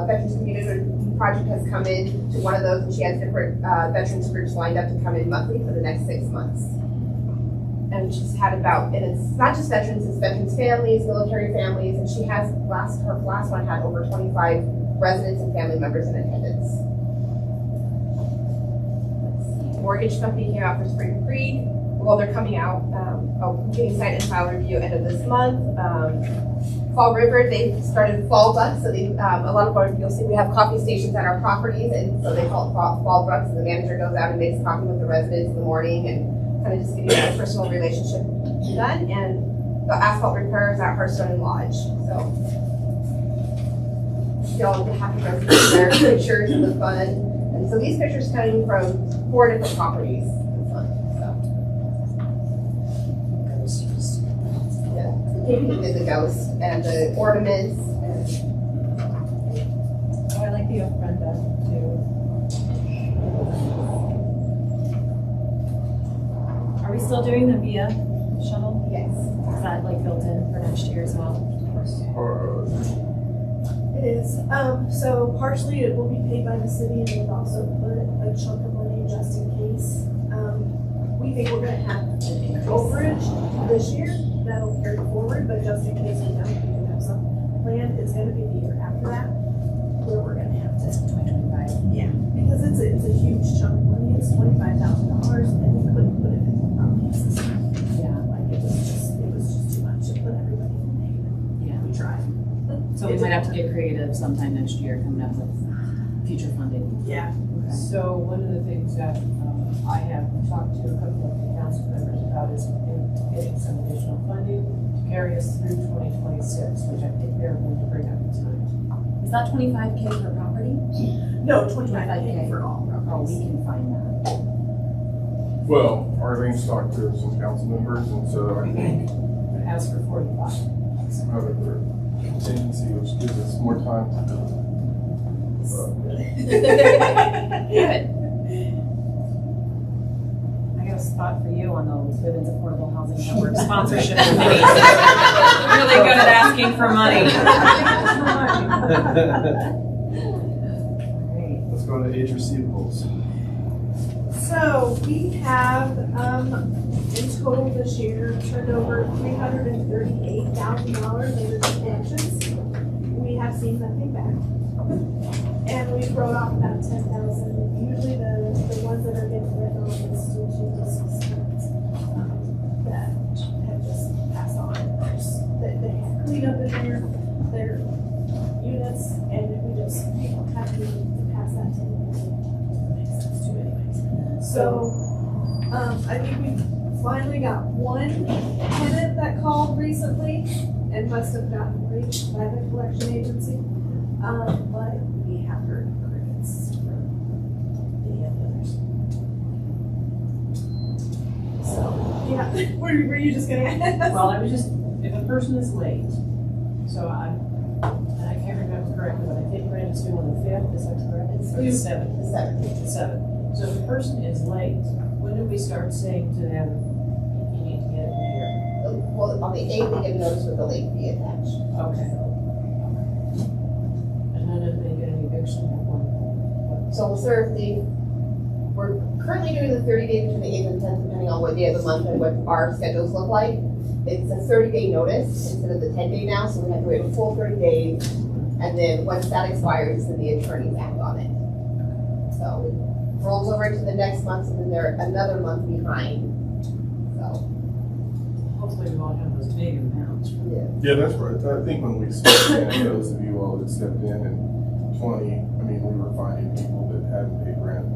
[SPEAKER 4] Veterans Community Project has come in to one of those, and she has different veterans groups lined up to come in monthly for the next 6 months. And she's had and it's not just veterans, it's veterans families, military families, and she has, her last one had over 25 residents and family members in attendance. Mortgage company came out for Spring Creek. Well, they're coming out, getting site and file review end of this month. Fall River, they started Fall Bucks, so they, a lot of our, you'll see we have coffee stations at our properties, and so they call it Fall Bucks, and the manager goes out and makes coffee with the residents in the morning, and kind of just getting that personal relationship done. And the asphalt repairs at Hearthstone and Lodge, so. Y'all get happy residents there, pictures of the fun. And so these pictures coming from 4 different properties. Painting the ghost and the ornaments.
[SPEAKER 8] Oh, I like the ofrenda too. Are we still doing the Via shuttle?
[SPEAKER 4] Yes.
[SPEAKER 8] Is that like built in for next year as well?
[SPEAKER 5] It is. So partially it will be paid by the city, and we've also put a chunk of money just in case. We think we're gonna have an overage this year. That'll carry forward, but just in case we don't, we do have some planned. It's gonna be the year after that where we're gonna have to.
[SPEAKER 8] 2025.
[SPEAKER 5] Yeah, because it's a huge chunk of money. It's $25,000, and we couldn't put it in the property system.
[SPEAKER 8] Yeah.
[SPEAKER 5] Like it was just too much to put everybody in negative.
[SPEAKER 8] Yeah.
[SPEAKER 5] We tried.
[SPEAKER 8] So we might have to get creative sometime next year coming up with future funding.
[SPEAKER 5] Yeah.
[SPEAKER 8] Okay.
[SPEAKER 11] So one of the things that I have talked to a couple of the council members about is getting some additional funding to carry us through 2026, which I think they're going to bring up tonight.
[SPEAKER 8] Is that 25K per property?
[SPEAKER 5] No, 25K for all
[SPEAKER 8] Oh,
[SPEAKER 5] properties.
[SPEAKER 8] we can find that.
[SPEAKER 6] Well, Arlene's talked to some council members, and so I think
[SPEAKER 11] As for 45.
[SPEAKER 6] some other contingency, which gives us more time to do it.
[SPEAKER 8] Good. I got a spot for you on the Women's Affordable Housing Network sponsorship committee. Really good at asking for money. Great.
[SPEAKER 1] Let's go to age receivables.
[SPEAKER 5] So we have, in total this year, turned over $338,000 in redemptions. We have seen nothing back. And we wrote off about 10,000. Usually the ones that are getting written off is still that have just passed on. They have cleanup in their units, and we just have to pass that to them. It makes sense to anyways. So, I think we finally got one tenant that called recently and must have gotten reached by the collection agency. But we have heard crickets from any of the others. So, yeah, were you just gonna ask?
[SPEAKER 11] Well, I was just, if a person is late, so and I can't remember correctly, but I think Brandon it's due on the 5th, is that correct?
[SPEAKER 4] It's
[SPEAKER 11] Or
[SPEAKER 4] due
[SPEAKER 11] the 7th?
[SPEAKER 4] the 7th.
[SPEAKER 11] The 7th. So if a person is late, when do we start saying to them, you need to get it in here?
[SPEAKER 4] Well, on the 8th, they get a notice with the late fee attached.
[SPEAKER 11] Okay. And then if they get an eviction,
[SPEAKER 4] So we'll serve we're currently doing the 30 days between the 8th and 10th, depending on what day of the month and what our schedules look like. It's a 30-day notice instead of the 10-day now, so we have to wait a full 30 days. And then once that expires, then the attorneys act on it. So it rolls over into the next month, and then they're another month behind. So,
[SPEAKER 11] hopefully we won't have those big amounts.
[SPEAKER 4] yeah.
[SPEAKER 6] Yeah, that's right. I think when we stepped in, those of you all that stepped in 20, we were finding people that hadn't paid rent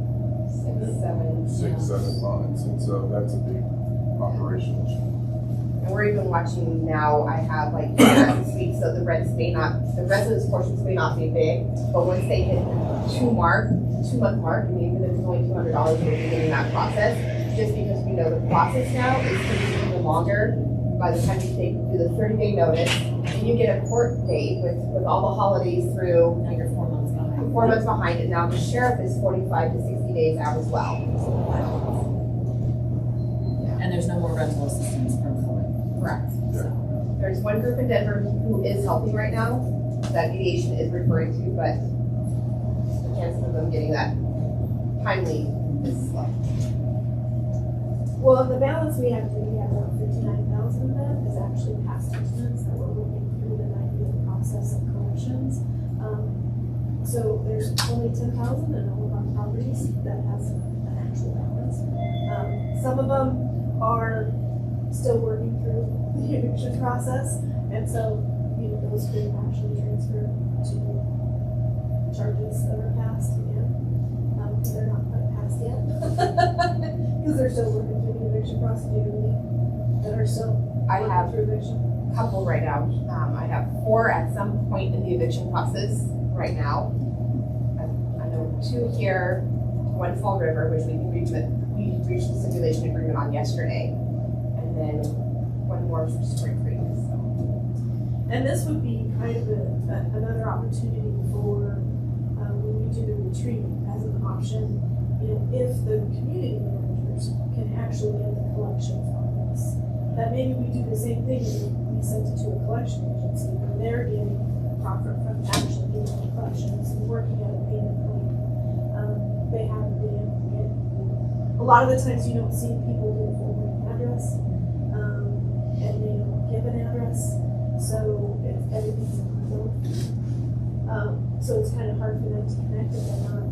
[SPEAKER 6] 6, 7 months, and so that's a big operational change.
[SPEAKER 4] And we're even watching now, I have like this week, so the residence portions may not be big, but once they hit the 2-month mark, and even if it's only $200, we're beginning that process, just because we know the process now is taking even longer. By the time you do the 30-day notice, and you get a court date with all the holidays through.
[SPEAKER 8] Now you're 4 months behind.
[SPEAKER 4] 4 months behind it. Now the sheriff is 45 to 60 days out as well.
[SPEAKER 8] And there's no more rental assistance from COVID.
[SPEAKER 4] Correct.
[SPEAKER 6] Yeah.
[SPEAKER 4] There's one group in Denver who is helping right now, that mediation is referring to, but the chances of them getting that timely is slow.
[SPEAKER 5] Well, the balance we have about 59,000 of that is actually past estimates that we're working through the 90-day process of collections. So there's only 10,000 in all of our properties that has an actual balance. Some of them are still working through the eviction process, and so, those could actually transfer to charges that are passed again. They're not quite passed yet, because they're still working through the eviction procedure that are still
[SPEAKER 4] I have
[SPEAKER 5] through eviction.
[SPEAKER 4] a couple right now. I have 4 at some point in the eviction process right now. I know 2 here, 1 Fall River, which we reached the stipulation agreement on yesterday, and then 1 more for Spring Creek. So.
[SPEAKER 5] And this would be kind of another opportunity for when we do the retreat as an option, if the community managers can actually get the collections on this. That maybe we do the same thing and we send it to a collection agency where they're getting profit from actually getting the collections and working at a payment plan. They haven't been able to get. A lot of the times you don't see people get a full name address, and they don't give an address. So if everything's in remote, so it's kind of hard for them to connect if they're not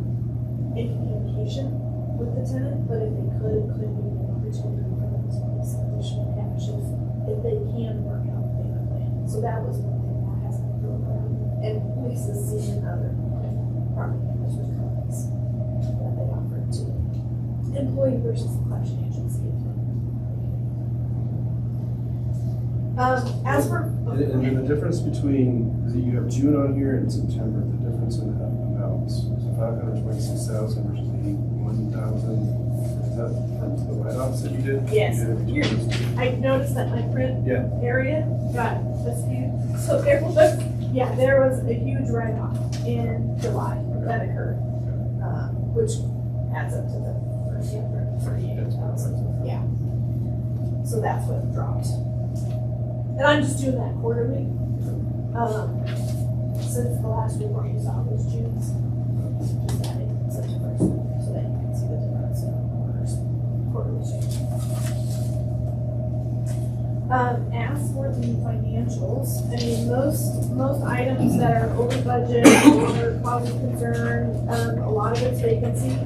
[SPEAKER 5] in communication with the tenant. But if they could, it could be an opportunity for them to get some additional cash if they can work out the payment plan. So that was one thing that has been thrown around, and Lisa's seen in other property management companies that they offer to employee versus collection agency. As for
[SPEAKER 1] And then the difference between, you have June on here and September, the difference in amounts, so 526,000 versus 81,000. Is that the write-offs that you did?
[SPEAKER 5] Yes.
[SPEAKER 1] You did it between those two?
[SPEAKER 5] I noticed that my print
[SPEAKER 1] Yeah.
[SPEAKER 5] area got skewed. So there was a huge write-off in July that occurred, which adds up to the 38,000. Yeah. So that's what dropped. And I'm just doing that quarterly. Since the last report you saw was June's. Just adding September, so that you can see the difference in quarterly change. As for the financials, most items that are over budget or causing concern, a lot of it's vacancy.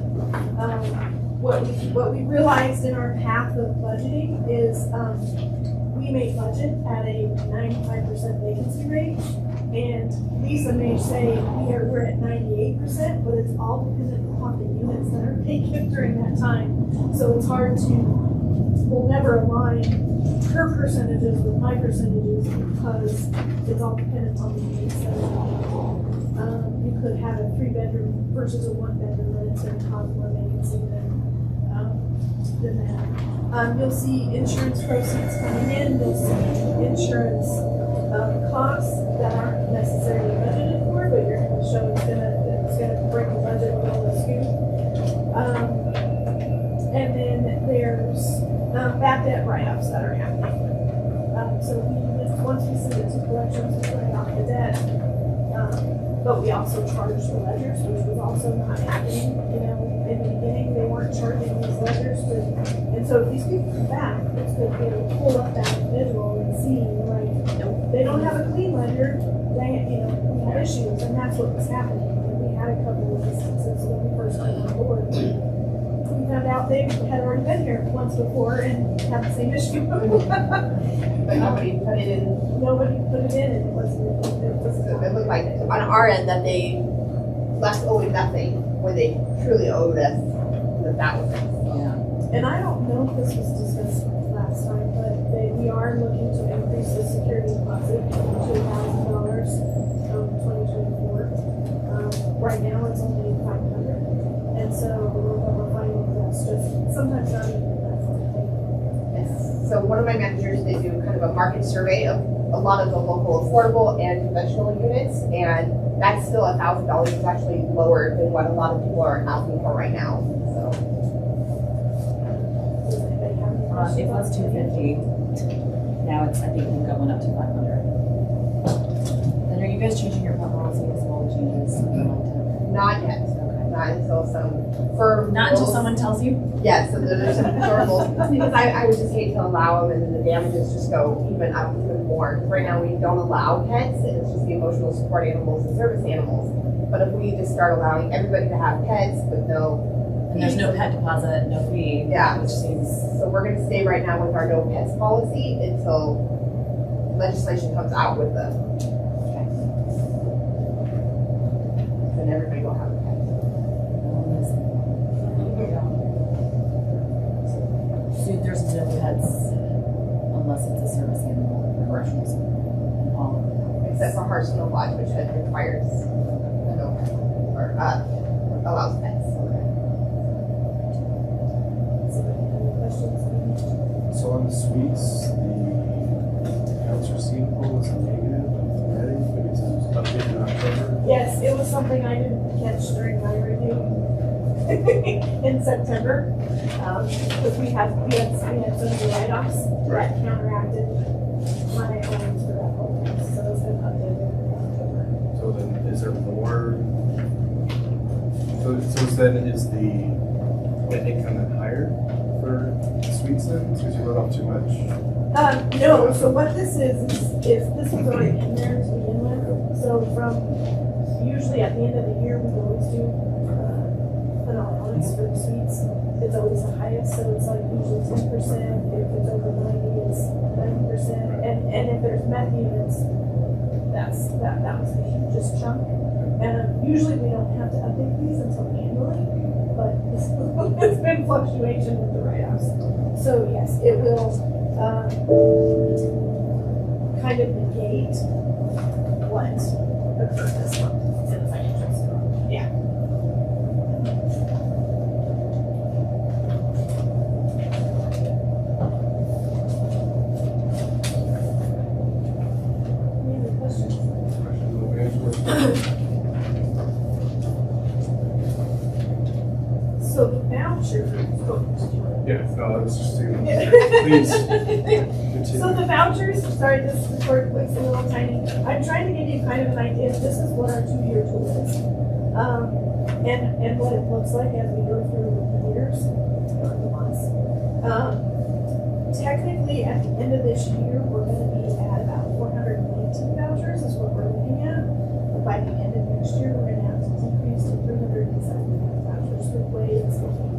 [SPEAKER 5] What we realized in our path of budgeting is we may budget at a 95% vacancy rate, and Lisa may say we're at 98%, but it's all dependent upon the units that are vacant during that time. So it's hard we'll never align her percentages with my percentages because it's all dependent on the units that are vacant. You could have a 3-bedroom versus a 1-bedroom, and it's going to cause more vacancy than that. You'll see insurance proceeds coming in, you'll see insurance costs that aren't necessarily budgeted for, but you're going to show it's going to bad debt write-offs that are happening. So once we send it to collections, we write off the debt. But we also charge the ledgers, which was also not happening, in the beginning, they weren't charging these ledgers and so if these people come back, it's good to be able to pull up that individual and see, like, they don't have a clean ledger, they, we have issues, and that's what was happening. And we had a couple of instances when we first came on board. We found out they had already been here once before and had the same issue.
[SPEAKER 4] But nobody put it in.
[SPEAKER 5] Nobody put it in, and it wasn't.
[SPEAKER 4] It looked like on our end that they left owing nothing when they truly owed us the thousands.
[SPEAKER 8] Yeah.
[SPEAKER 5] And I don't know if this was discussed last time, but we are looking to increase the security deposit to $1,000 from 2024. Right now, it's only $500, and so we're finding that's just sometimes not even enough.
[SPEAKER 4] Yes. So one of my managers, they do kind of a market survey of a lot of the local affordable and conventional units, and that's still $1,000 is actually lower than what a lot of people are asking for right now. So
[SPEAKER 8] It was 250. Now it's, I think we've got one up to 500. Then are you guys changing your policy as well, changes?
[SPEAKER 4] not yet,
[SPEAKER 8] Okay.
[SPEAKER 4] not until some firm.
[SPEAKER 8] Not until
[SPEAKER 4] rules-
[SPEAKER 8] someone tells you?
[SPEAKER 4] Yes, so there's some firm rules, because I would just hate to allow them and then the damages just go even up even more. Right now, we don't allow pets, and it's just the emotional support animals and service animals. But if we just start allowing everybody to have pets with no.
[SPEAKER 8] And there's no pet deposit, no fee.
[SPEAKER 4] Yeah.
[SPEAKER 8] Which seems,
[SPEAKER 4] So we're gonna stay right now with our no pets policy until legislation comes out with the. Then everybody will have a pet.
[SPEAKER 8] so there's no pets unless it's a service animal or commercials. All of them.
[SPEAKER 4] Except for Hearthstone Lodge, which requires a no pet, or allows pets.
[SPEAKER 5] Any questions?
[SPEAKER 7] So on the suites, the accounts receivable is negative already, but it's updated in October.
[SPEAKER 5] Yes, it was something I didn't catch during my review in September. Because we had some write-offs that counteracted my owings for that whole thing, so it's been updated in October.
[SPEAKER 7] So then, is there more? So then is the net income then higher for suites then, because you wrote off too much?
[SPEAKER 5] No, so what this is this was already in there to begin with. So from, usually at the end of the year, we always do an allowance for the suites. It's always the highest, so it's like usually 10%. If it's over 90, it's 90%. And if there's meth units, that was the hugest chunk. And usually we don't have to update these until annually, but it's been fluctuation with the write-offs. So yes, it will kind of negate what occurred this month in the financials. Yeah. Any other questions?
[SPEAKER 1] Questions of the management?
[SPEAKER 5] So the voucher.
[SPEAKER 1] Yeah, no, let's just do,
[SPEAKER 5] Please.
[SPEAKER 1] please,
[SPEAKER 5] So
[SPEAKER 1] continue.
[SPEAKER 5] the vouchers, sorry, this is short, quick, a little tiny. I'm trying to give you kind of an idea. This is what our 2-year tool is. And what it looks like as we go through the years, or the months. Technically, at the end of this year, we're gonna be at about 419 vouchers is what we're looking at. But by the end of next year, we're gonna have to decrease to 375 vouchers the way it's looking.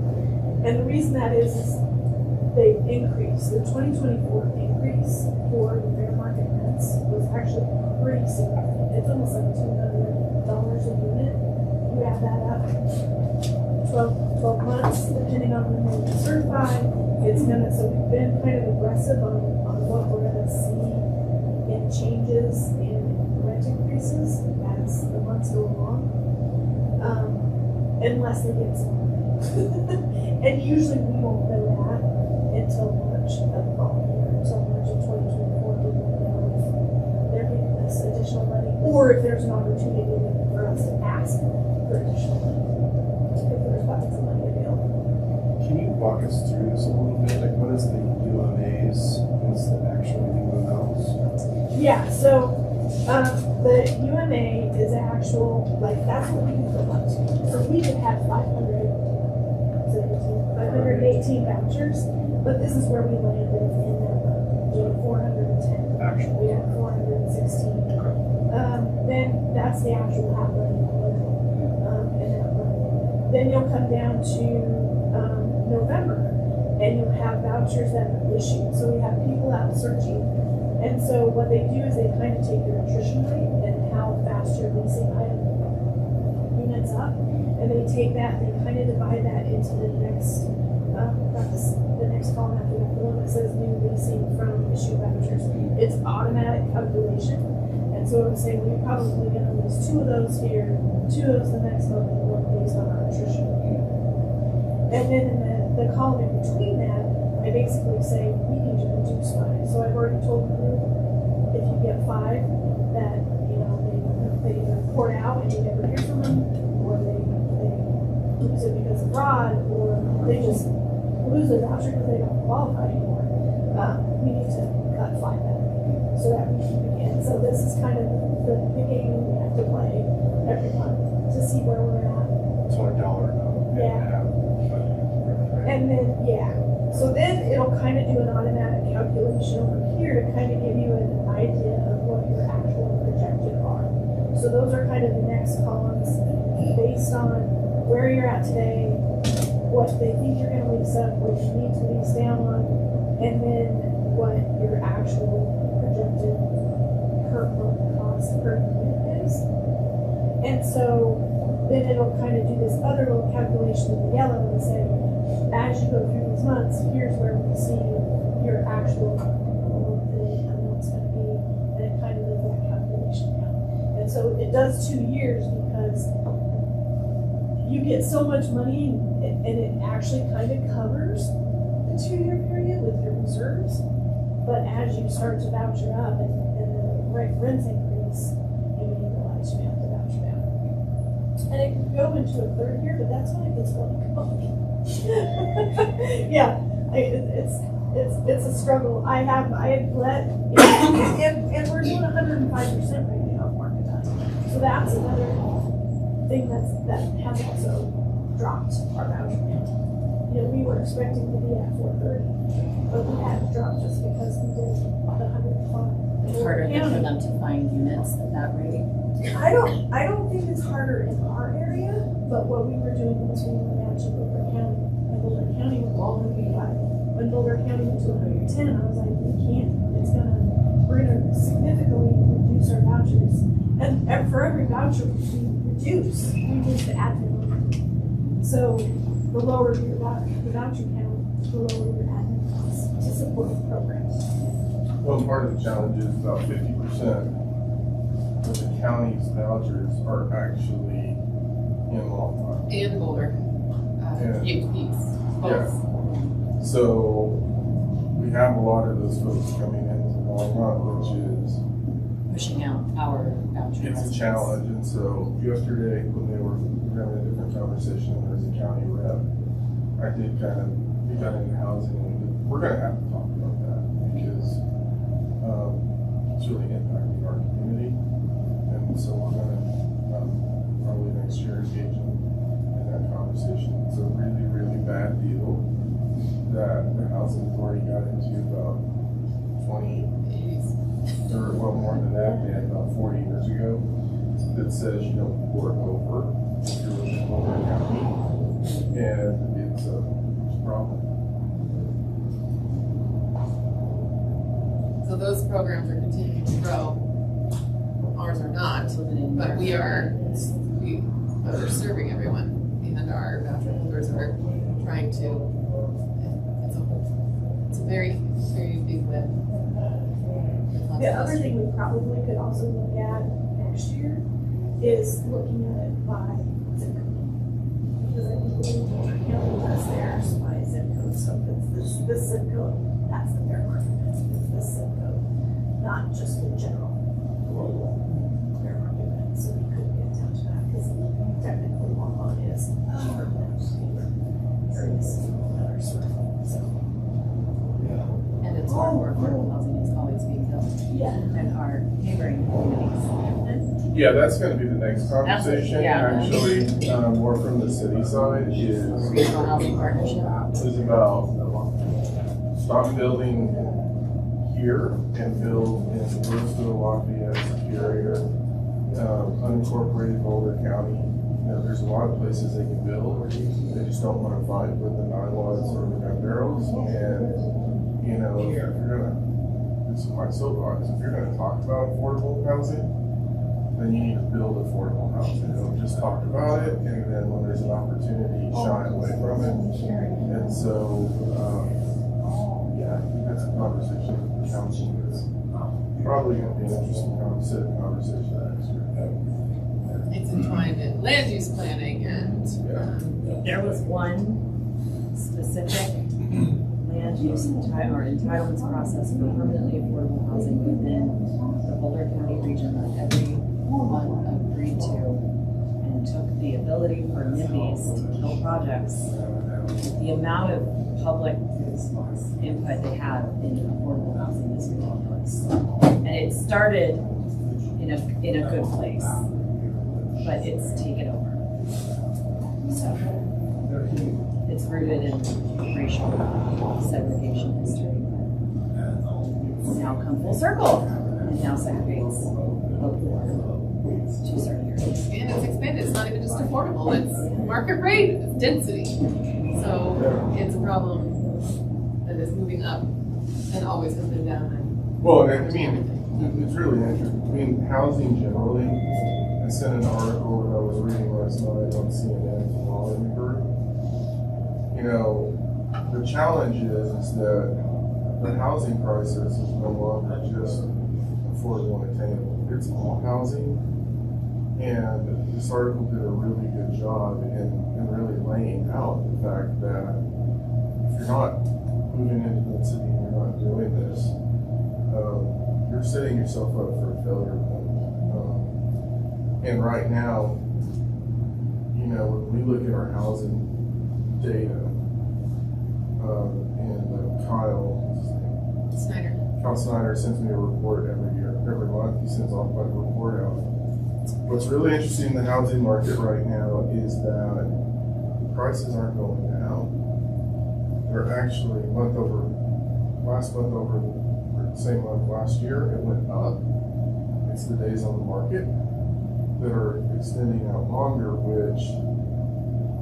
[SPEAKER 5] And the reason that is they increased. The 2024 increase for the fair market rents was actually pretty significant. It's almost like $200 a unit. You add that up, 12 months, depending on when they're certified, it's gonna, so we've been kind of aggressive on what we're gonna see in changes in rent increases as the months go along. Unless they get some. And usually we won't know that until March of the following year, until March of 2024, we won't know if they're getting this additional money, or if there's an opportunity for us to ask for additional money, if there's buckets of money available.
[SPEAKER 7] Can you walk us through this a little bit? Like, what is the
[SPEAKER 5] Yeah, so, the UMA is actual, like, that's what we can fill up to. So we could have 518 vouchers, but this is where we landed in that, 410.
[SPEAKER 7] Actual.
[SPEAKER 5] We had 416. Then that's the actual happening. Then you'll come down to, November, and you'll have vouchers that are issued. So we have people out searching. And so what they do is they kind of take your attrition rate and how fast you're leasing item units up. And they take that, they kind of divide that into the next, the next column after that, the one that says new leasing from issued vouchers. It's automatic calculation. And so it would say, we're probably gonna lose 2 of those here, 2 of those the next month, and 1 based on our attrition. And then in the column in between that, I basically say, we need to reduce 5. So I've already told the group, if you get 5, that, you know, they either report out and you never hear from them, or they lose it because of fraud, or they just lose their voucher because they don't qualify anymore. We need to cut 5 back so that we can begin. So this is kind of the game we have to play every month to see where we're at.
[SPEAKER 7] It's only $1 now.
[SPEAKER 5] Yeah. And then, so then it'll kind of do an automatic calculation over here to kind of give you an idea of what your actual projected are. So those are kind of the next columns based on where you're at today, what they think you're going to lease up, what you need to lease down on, and then what your actual projected per month cost per unit is. And so then it'll kind of do this other little calculation in the yellow and say, as you go through these months, here's where we see your actual monthly amount's going to be, and it kind of does that calculation down. And so it does 2 years because you get so much money and it actually kind of covers the 2-year period with your reserves. But as you start to voucher up and the rents increase, you may realize you have to voucher down. And it can go into a 3rd year, but that's when it gets really complicated. Yeah, it's a struggle. I had let, and we're doing 105% right now of market value. So that's another thing that has also dropped our voucher count. You know, we were expecting to be at 430, but we had to drop just because we did the 105.
[SPEAKER 8] It's harder for them to find units at that rate.
[SPEAKER 5] I don't think it's harder in our area, but what we were doing was we were matching Boulder County. And Boulder County was all 105. When Boulder County went to 110, I was like, we can't. We're gonna significantly reduce our vouchers. And for every voucher we reduce, we lose the admin line. So the lower your voucher count, the lower your admin costs to support the program.
[SPEAKER 6] Well, part of the challenge is about 50% of the county's vouchers are actually in Longmont.
[SPEAKER 3] And Boulder. UPs.
[SPEAKER 6] Yeah. So we have a lot of those folks coming into Longmont, which is
[SPEAKER 8] Pushing out our voucher.
[SPEAKER 6] it's a
[SPEAKER 8] residents.
[SPEAKER 6] challenge. And so yesterday, when they were having a different conversation as a county rep, I did we got into housing, and we're gonna have to talk about that because it's really impacting our community. And so we're gonna probably next year engage in that conversation. It's a really, really bad deal that the housing authority got into about 20, or well, more than that, they had about 40 years ago, that says you don't port over if you're in Longmont County, and it's a problem.
[SPEAKER 3] So those programs are continuing to grow. Ours are not, but we are serving everyone, and our voucher holders are trying to. It's a very, very big win.
[SPEAKER 5] The other thing we probably could also look at next year is looking at it by zip code. Because I think Boulder County does theirs by zip code, so if it's this zip code, that's the fair market, if it's this zip code, not just the general global fair market rent, so we could get down to that, because technically Longmont is cheaper than areas that are surrounding, so.
[SPEAKER 8] And it's hard for affordable housing, it's always being built.
[SPEAKER 5] Yeah.
[SPEAKER 8] And our neighboring communities.
[SPEAKER 6] Yeah, that's gonna be the next conversation,
[SPEAKER 8] yeah.
[SPEAKER 6] actually, more from the city side is
[SPEAKER 8] Regional housing partnership.
[SPEAKER 6] about stop building here and build in Brewster, Lafayette, Superior, unincorporated Boulder County. You know, there's a lot of places they can build, they just don't wanna fight with the 9 or the gun barrels. And, you know, if you're gonna, this is my soapbox, if you're gonna talk about affordable housing, then you need to build affordable housing. Don't just talk about it, and then when there's an opportunity, shy away from it. And so, yeah, that's a conversation with the council. It's probably gonna be an interesting conversation next year.
[SPEAKER 3] It's entwined in land use planning and,
[SPEAKER 8] There was one specific land use or entitlements process for permanently affordable housing within the Boulder County region that everyone agreed to and took the ability for NIMBYs to kill projects. The amount of public input they had in affordable housing is ridiculous. And it started in a good place, but it's taken over. So it's rooted in racial segregation history, but it's now come full circle and now segregates the poor to certain areas.
[SPEAKER 3] and it's expanded, it's not even just affordable, it's market rate, it's density. So it's a problem that is moving up and always has been down.
[SPEAKER 6] Well, I mean, it's really interesting. I mean, housing generally, I sent an article that I was reading last night on CNN from Longmont. You know, the challenge is that the housing crisis is no longer just affordable and attainable. It's all housing. And this article did a really good job in really laying out the fact that if you're not moving into the city and you're not doing this, you're setting yourself up for a failure. And right now, you know, when we look at our housing data, and Kyle Snyder sends me a report every month. He sends off a report out. What's really interesting in the housing market right now is that prices aren't going down. They're actually last month over the same month last year, it went up. It's the days on the market that are extending out longer, which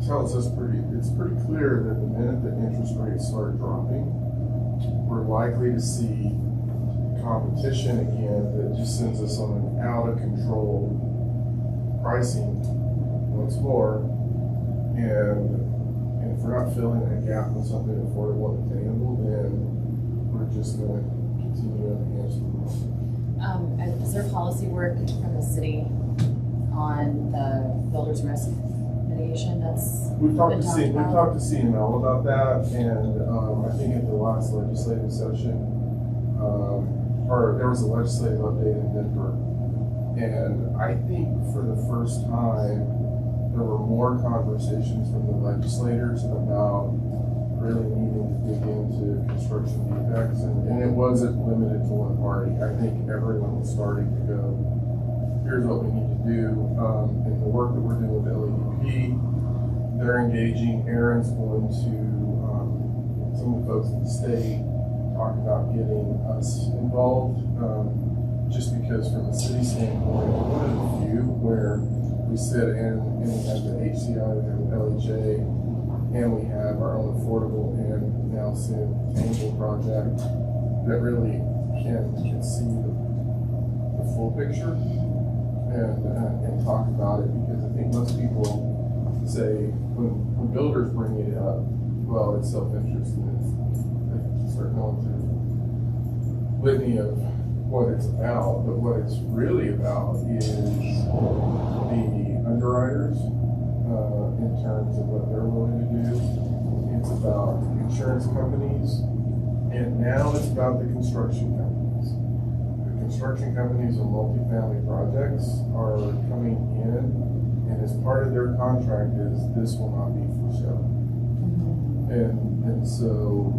[SPEAKER 6] tells us it's pretty clear that the minute the interest rates start dropping, we're likely to see competition again that just sends us on an out of control pricing once more. And if we're not filling that gap with something affordable and attainable, then we're just going to continue to enhance the market.
[SPEAKER 8] Is there policy work from the city on the builder's risk mitigation
[SPEAKER 6] We've talked to CML about that, and I think at the last legislative session, or there was a legislative update in Denver, and I think for the first time there were more conversations from the legislators about really needing to dig into construction defects, and it wasn't limited to one party. I think everyone was starting to go, here's what we need to do, and the work that we're doing with LHAAB, they're engaging. Aaron's going to, some of the folks at the state talk about getting us involved, just because from a city standpoint, one of the few where we sit and we have the HCI, we have the LHA, and we have our own affordable and now soon attainable project that really can see the full picture and talk about it, because I think most people say when builders bring it up, well, it's self-interest, and they start going through litany of what it's about, but what it's really about is the underwriters in terms of what they're willing to do. It's about insurance companies, and now it's about the construction companies. The construction companies of multifamily projects are coming in, and as part of their contract is this will not be for sale. And so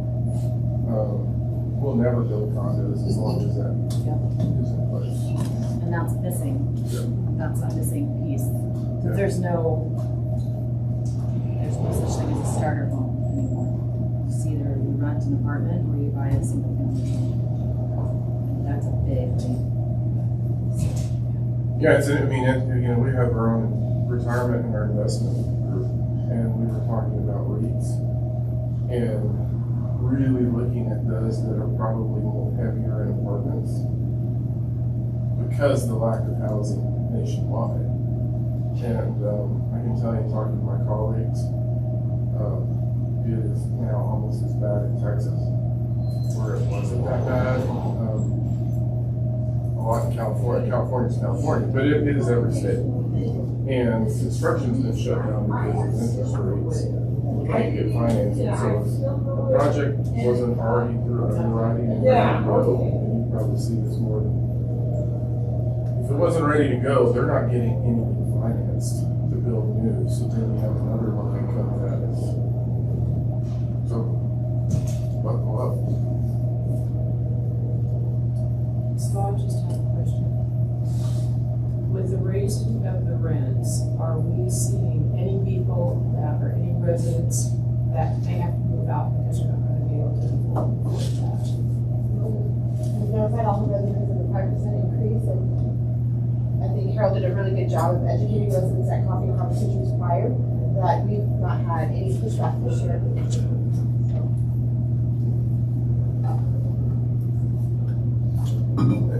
[SPEAKER 6] we'll we'll never build condos as long as that is in place.
[SPEAKER 8] And that's missing. That's a missing piece.
[SPEAKER 6] Yeah.
[SPEAKER 8] There's no such thing as a starter home anymore. It's either you rent an apartment or you buy a single family home. That's a big thing.
[SPEAKER 6] Yeah, it's, I mean, we have our own retirement and our investment group, and we were talking about REITs and really looking at those that are probably more heavier in apartments because of the lack of housing nationwide. And I can tell you, talking to my colleagues, it is now almost as bad in Texas, where it wasn't that bad. A lot in California. California's California, but it is every state. And construction's been shut down because of interest rates. You can't get financing. So if the project wasn't already through underwriting and ready to go, you probably see this more than. If it wasn't ready to go, they're not getting anything financed to build new. So then you have another one that comes at us. So buckle up.
[SPEAKER 11] So I just have a question. With the raising of the rents, are we seeing any people that, or any residents that may have to move out because they're not gonna be able to afford that?
[SPEAKER 4] We've notified all the residents of the 5% increase, and I think Harold did a really good job of educating residents at coffee conversations prior, that we've not had any pushback this year.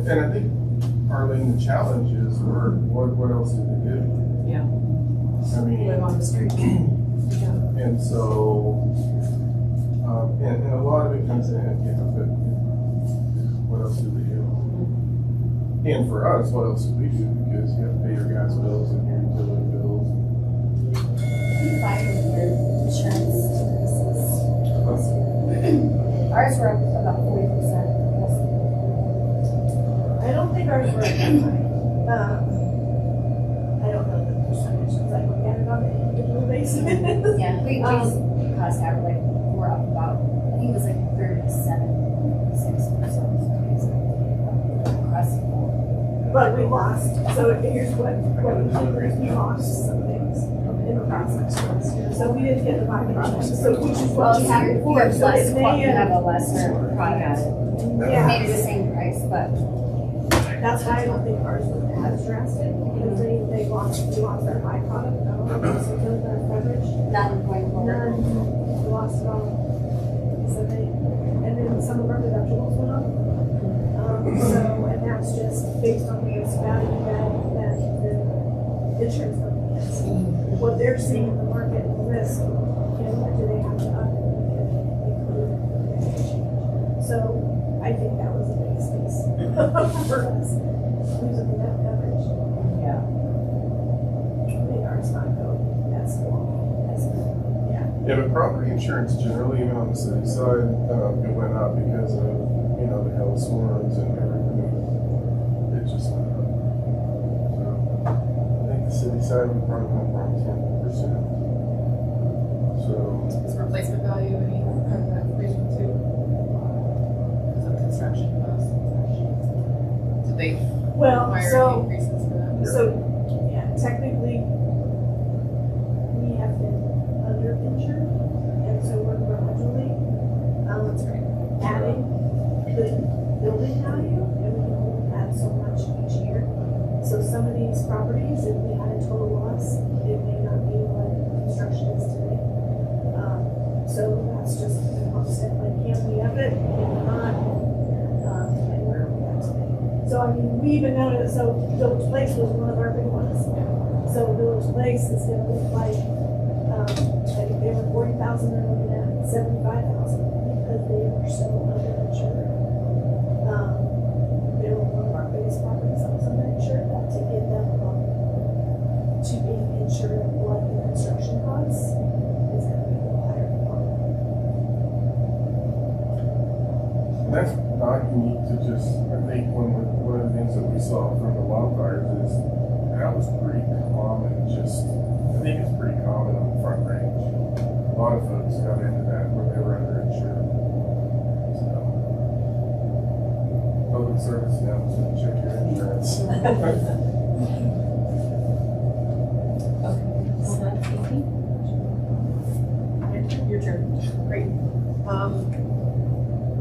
[SPEAKER 6] And I think, Arlene, the challenge is what else do they do?
[SPEAKER 11] Yeah.
[SPEAKER 6] I mean,
[SPEAKER 11] Live on the street. Yeah.
[SPEAKER 6] and so, and a lot of it comes in, but what else do we do? And for us, what else do we do? Because you have to pay your gas bills and your utility bills.
[SPEAKER 10] You find your insurance increases. Ours were up about 40%.
[SPEAKER 5] I don't think ours were that high. I don't know the percentage, because I look at it on an individual basis.
[SPEAKER 10] Yeah, we cost average, like, we're up about, I think it was like 37.6%. Across the board.
[SPEAKER 5] But we lost, so here's what we lost some things in the process. So we didn't get the $5, so which is
[SPEAKER 10] Well,
[SPEAKER 5] what
[SPEAKER 10] you
[SPEAKER 5] we had
[SPEAKER 10] have
[SPEAKER 5] before, so
[SPEAKER 10] less,
[SPEAKER 5] it
[SPEAKER 10] you
[SPEAKER 5] may
[SPEAKER 10] have
[SPEAKER 5] have,
[SPEAKER 10] a lesser product.
[SPEAKER 5] yeah.
[SPEAKER 10] Maybe the same price, but
[SPEAKER 5] That's why I don't think ours was as drastic, because we lost our high product, so no coverage.
[SPEAKER 10] none going forward.
[SPEAKER 5] None, we lost it all. So and then some of our deductibles went up. And that's just based on the value that the insurance company has. What they're seeing in the market risk, what do they have to up and include. So I think that was the biggest piece for us, losing the net coverage.
[SPEAKER 11] Yeah.
[SPEAKER 5] I think ours not go as long as, yeah.
[SPEAKER 6] Yeah, but property insurance generally, even on the city side, it went up because of, the hailstorms and everything. It just went up. So I think the city side would probably went around 10%. So,
[SPEAKER 3] Is replacement value any part of that equation too? Is it construction costs? Did they
[SPEAKER 5] Well,
[SPEAKER 3] require any
[SPEAKER 5] so,
[SPEAKER 3] increases for that?
[SPEAKER 5] yeah, technically, we have been under-insured, and so we're gradually,
[SPEAKER 3] That's right.
[SPEAKER 5] adding the building value, and we can only add so much each year. So some of these properties, if we had a total loss, it may not be what construction is today. So that's just a constant, like, can we up it, can we not, and where are we at today? So I mean, we even noticed, so Village Place was one of our big ones. So Village Place is gonna look like, I think they were 40,000, they're looking at 75,000 because they were so underinsured. They were one of our biggest properties that was underinsured, that to get them to being insured at what the construction costs is gonna be a little higher.
[SPEAKER 6] and that's not unique to just, I think one of the things that we saw from the wildfires is that was pretty common, I think it's pretty common on the Front Range. A lot of folks got into that where they were underinsured. So, service now, so check your insurance.
[SPEAKER 11] Your turn. Great.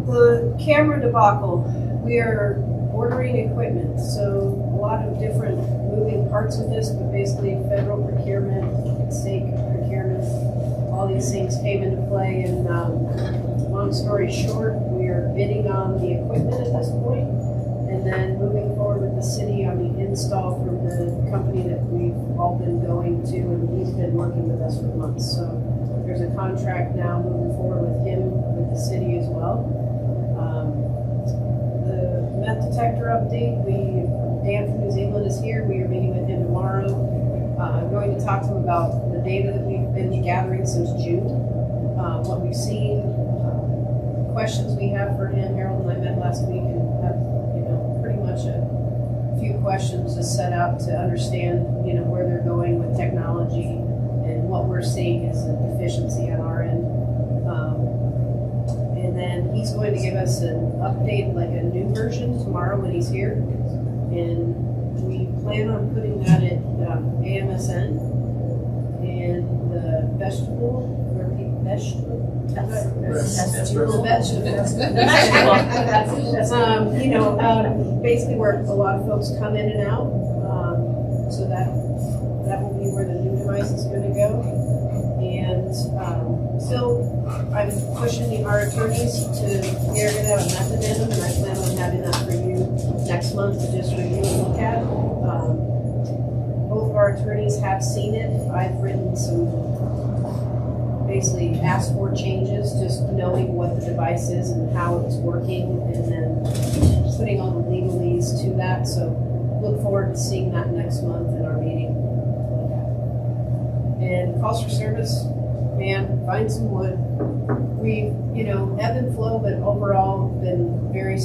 [SPEAKER 11] The camera debacle, we are ordering equipment, so a lot of different moving parts of this, but basically federal procurement, state procurement, all these things came into play, and long story short, we are bidding on the equipment at this point, and then moving forward with the city on the install from the company that we've all been going to, and he's been working with us for months, so there's a contract now moving forward with him, with the city as well. The meth detector update, Dan from New Zealand is here, we are meeting with him tomorrow. I'm going to talk to him about the data that we've been gathering since June, what we've seen, questions we have for him. Harold and I met last week and have, pretty much a few questions to set out to understand, where they're going with technology and what we're seeing as a deficiency on our end. And then he's going to give us an update, like a new version tomorrow when he's here. And we plan on putting that at AMSN and the vegetable, basically where a lot of folks come in and out. So that will be where the new device is going to go. And still, I'm pushing our attorneys to, they're going to have a method in them, and I plan on having that for you next month to just review and look at. Both of our attorneys have seen it. I've written some, basically asked for changes, just knowing what the device is and how it's working, and then putting all the legalese to that. So look forward to seeing that next month in our meeting. And calls for service, man, find some wood. We, ebb and flow, but overall been very,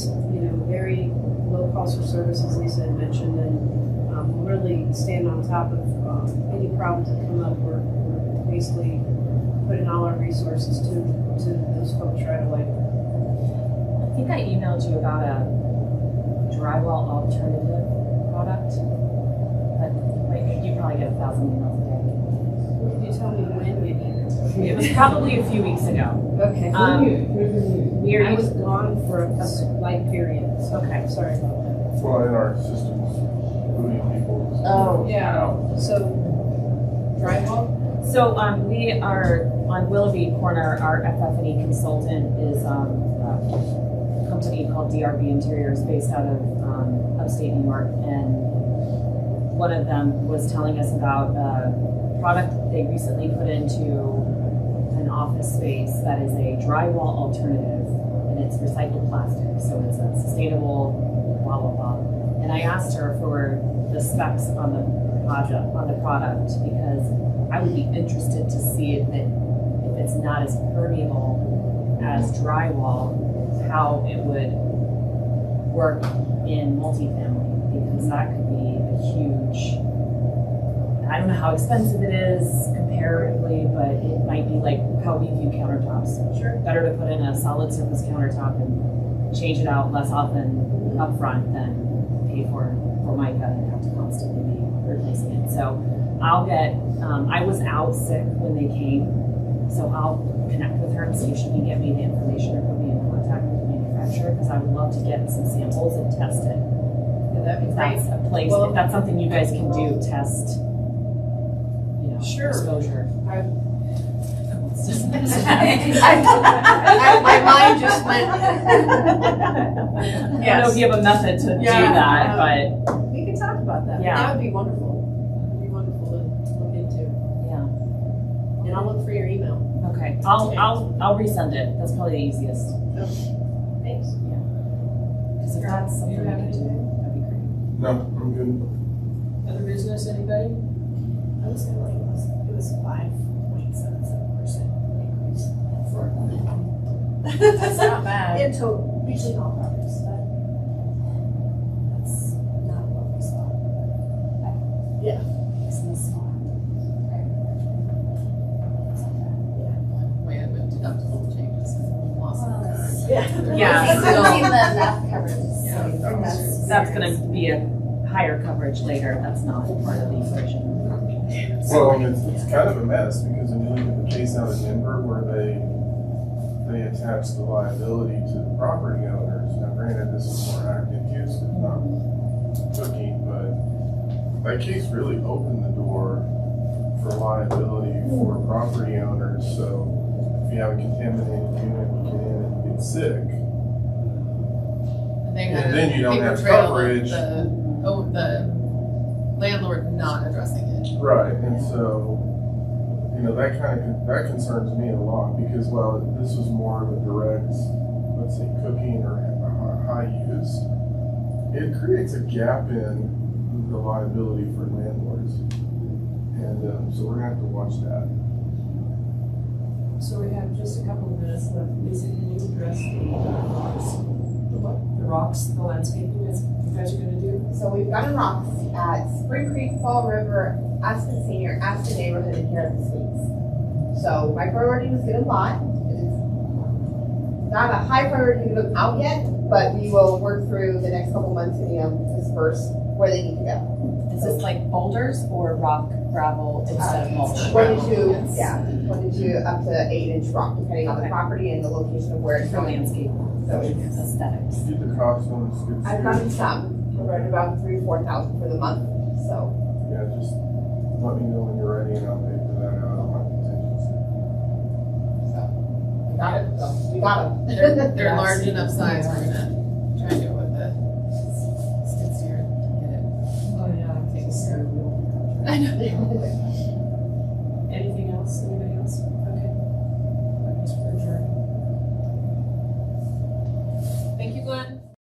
[SPEAKER 11] very low calls for service, as Lisa had mentioned, and really stand on top of any problems that come up. We're basically putting all our resources to those folks right away.
[SPEAKER 8] I think I emailed you about a drywall alternative product, but you probably get 1,000 emails a day.
[SPEAKER 11] Can you tell me when you need it?
[SPEAKER 8] It was probably a few weeks ago.
[SPEAKER 11] Okay.
[SPEAKER 8] We are
[SPEAKER 11] I was gone for a slight period, so
[SPEAKER 8] Okay.
[SPEAKER 11] sorry about that.
[SPEAKER 6] Well, in our systems, moving people.
[SPEAKER 10] Oh,
[SPEAKER 11] Yeah, so drywall?
[SPEAKER 8] So we are on Willoughby Corner. Our FF&E consultant is a company called DRB Interiors based out of upstate New York, and one of them was telling us about a product that they recently put into an office space that is a drywall alternative, and it's recycled plastic, so it's a sustainable blah blah blah. And I asked her for the specs on the product because I would be interested to see if it's not as permeable as drywall, how it would work in multifamily, because that could be a huge, I don't know how expensive it is comparatively, but it might be like how we view countertops. Sure. Better to put in a solid surface countertop and change it out less often upfront than pay for mica and have to constantly be replacing it. So I'll get, I was out sick when they came, so I'll connect with her and see if she can get me the information or put me in contact with the manufacturer, because I would love to get some samples and test it.
[SPEAKER 11] Yeah, that'd be
[SPEAKER 8] If
[SPEAKER 11] great.
[SPEAKER 8] that's a place,
[SPEAKER 11] Well,
[SPEAKER 8] if that's something you guys can do, test,
[SPEAKER 11] Sure.
[SPEAKER 8] exposure.
[SPEAKER 11] My mind just went.
[SPEAKER 8] I don't know if you have a method to do that, but
[SPEAKER 11] We can talk about that.
[SPEAKER 8] Yeah.
[SPEAKER 11] That would be wonderful. That'd be wonderful to look into.
[SPEAKER 8] yeah.
[SPEAKER 11] And I'll look for your email.
[SPEAKER 8] Okay, I'll resend it. That's probably the easiest.
[SPEAKER 11] Thanks.
[SPEAKER 8] Because if that's something we can do, that'd be great.
[SPEAKER 6] No, I'm good.
[SPEAKER 11] Other business, anybody?
[SPEAKER 5] I was gonna like, it was 5.77% increase. That's not bad.
[SPEAKER 11] In total.
[SPEAKER 5] Usually all properties, but that's not what we saw.
[SPEAKER 11] Yeah.
[SPEAKER 5] It's in the small.
[SPEAKER 3] Way I went deductible changes.
[SPEAKER 5] Yeah.
[SPEAKER 8] Yeah,
[SPEAKER 2] It's
[SPEAKER 8] so
[SPEAKER 2] between the left coverage.
[SPEAKER 8] that's gonna be a higher coverage later, that's not part of the equation.
[SPEAKER 6] Well, it's kind of a mess, because when you look at the case out in Denver where they attach the liability to the property owners. Now granted, this is more active use, it's not cooking, but that case really opened the door for liability for property owners. So if you have a contaminated unit, you get in and get sick. And then you don't have coverage.
[SPEAKER 3] The landlord not addressing it.
[SPEAKER 6] Right, and so, you know, that concerns me a lot, because while this was more of a direct, let's say, cooking or high use, it creates a gap in the liability for landlords. And so we're gonna have to watch that.
[SPEAKER 11] So we have just a couple of minutes left. Lisa, can you address the rocks? The what? The rocks, the landscaping that you guys are gonna do?
[SPEAKER 4] So we've done rocks at Spring Creek, Fall River, Aspen Senior, Aspen Neighborhood, and here at the Suites. So my priority was get a lot. It is not a high priority to look out yet, but we will work through the next couple months getting them dispersed where they need to go.
[SPEAKER 8] Is this like boulders or rock, gravel instead of mulch?
[SPEAKER 4] 1 to 2 up to 8-inch rock, depending on the
[SPEAKER 8] Okay.
[SPEAKER 4] property and the location of where it's
[SPEAKER 8] For
[SPEAKER 4] going.
[SPEAKER 8] landscape
[SPEAKER 4] So it's,
[SPEAKER 8] aesthetics.
[SPEAKER 6] Get the cost on the skid
[SPEAKER 4] I've
[SPEAKER 6] steer.
[SPEAKER 4] gotten some, we're right about 3,000-4,000 for the month, so.
[SPEAKER 6] Yeah, just let me know when you're ready and I'll pay for that out of my contingency.
[SPEAKER 4] We got it, so we got them.
[SPEAKER 3] They're large enough size, we're gonna try and do it with the skid steer and get it.
[SPEAKER 11] Oh, yeah.
[SPEAKER 3] Take a
[SPEAKER 11] It's
[SPEAKER 3] steer.
[SPEAKER 11] wheel.
[SPEAKER 3] I know.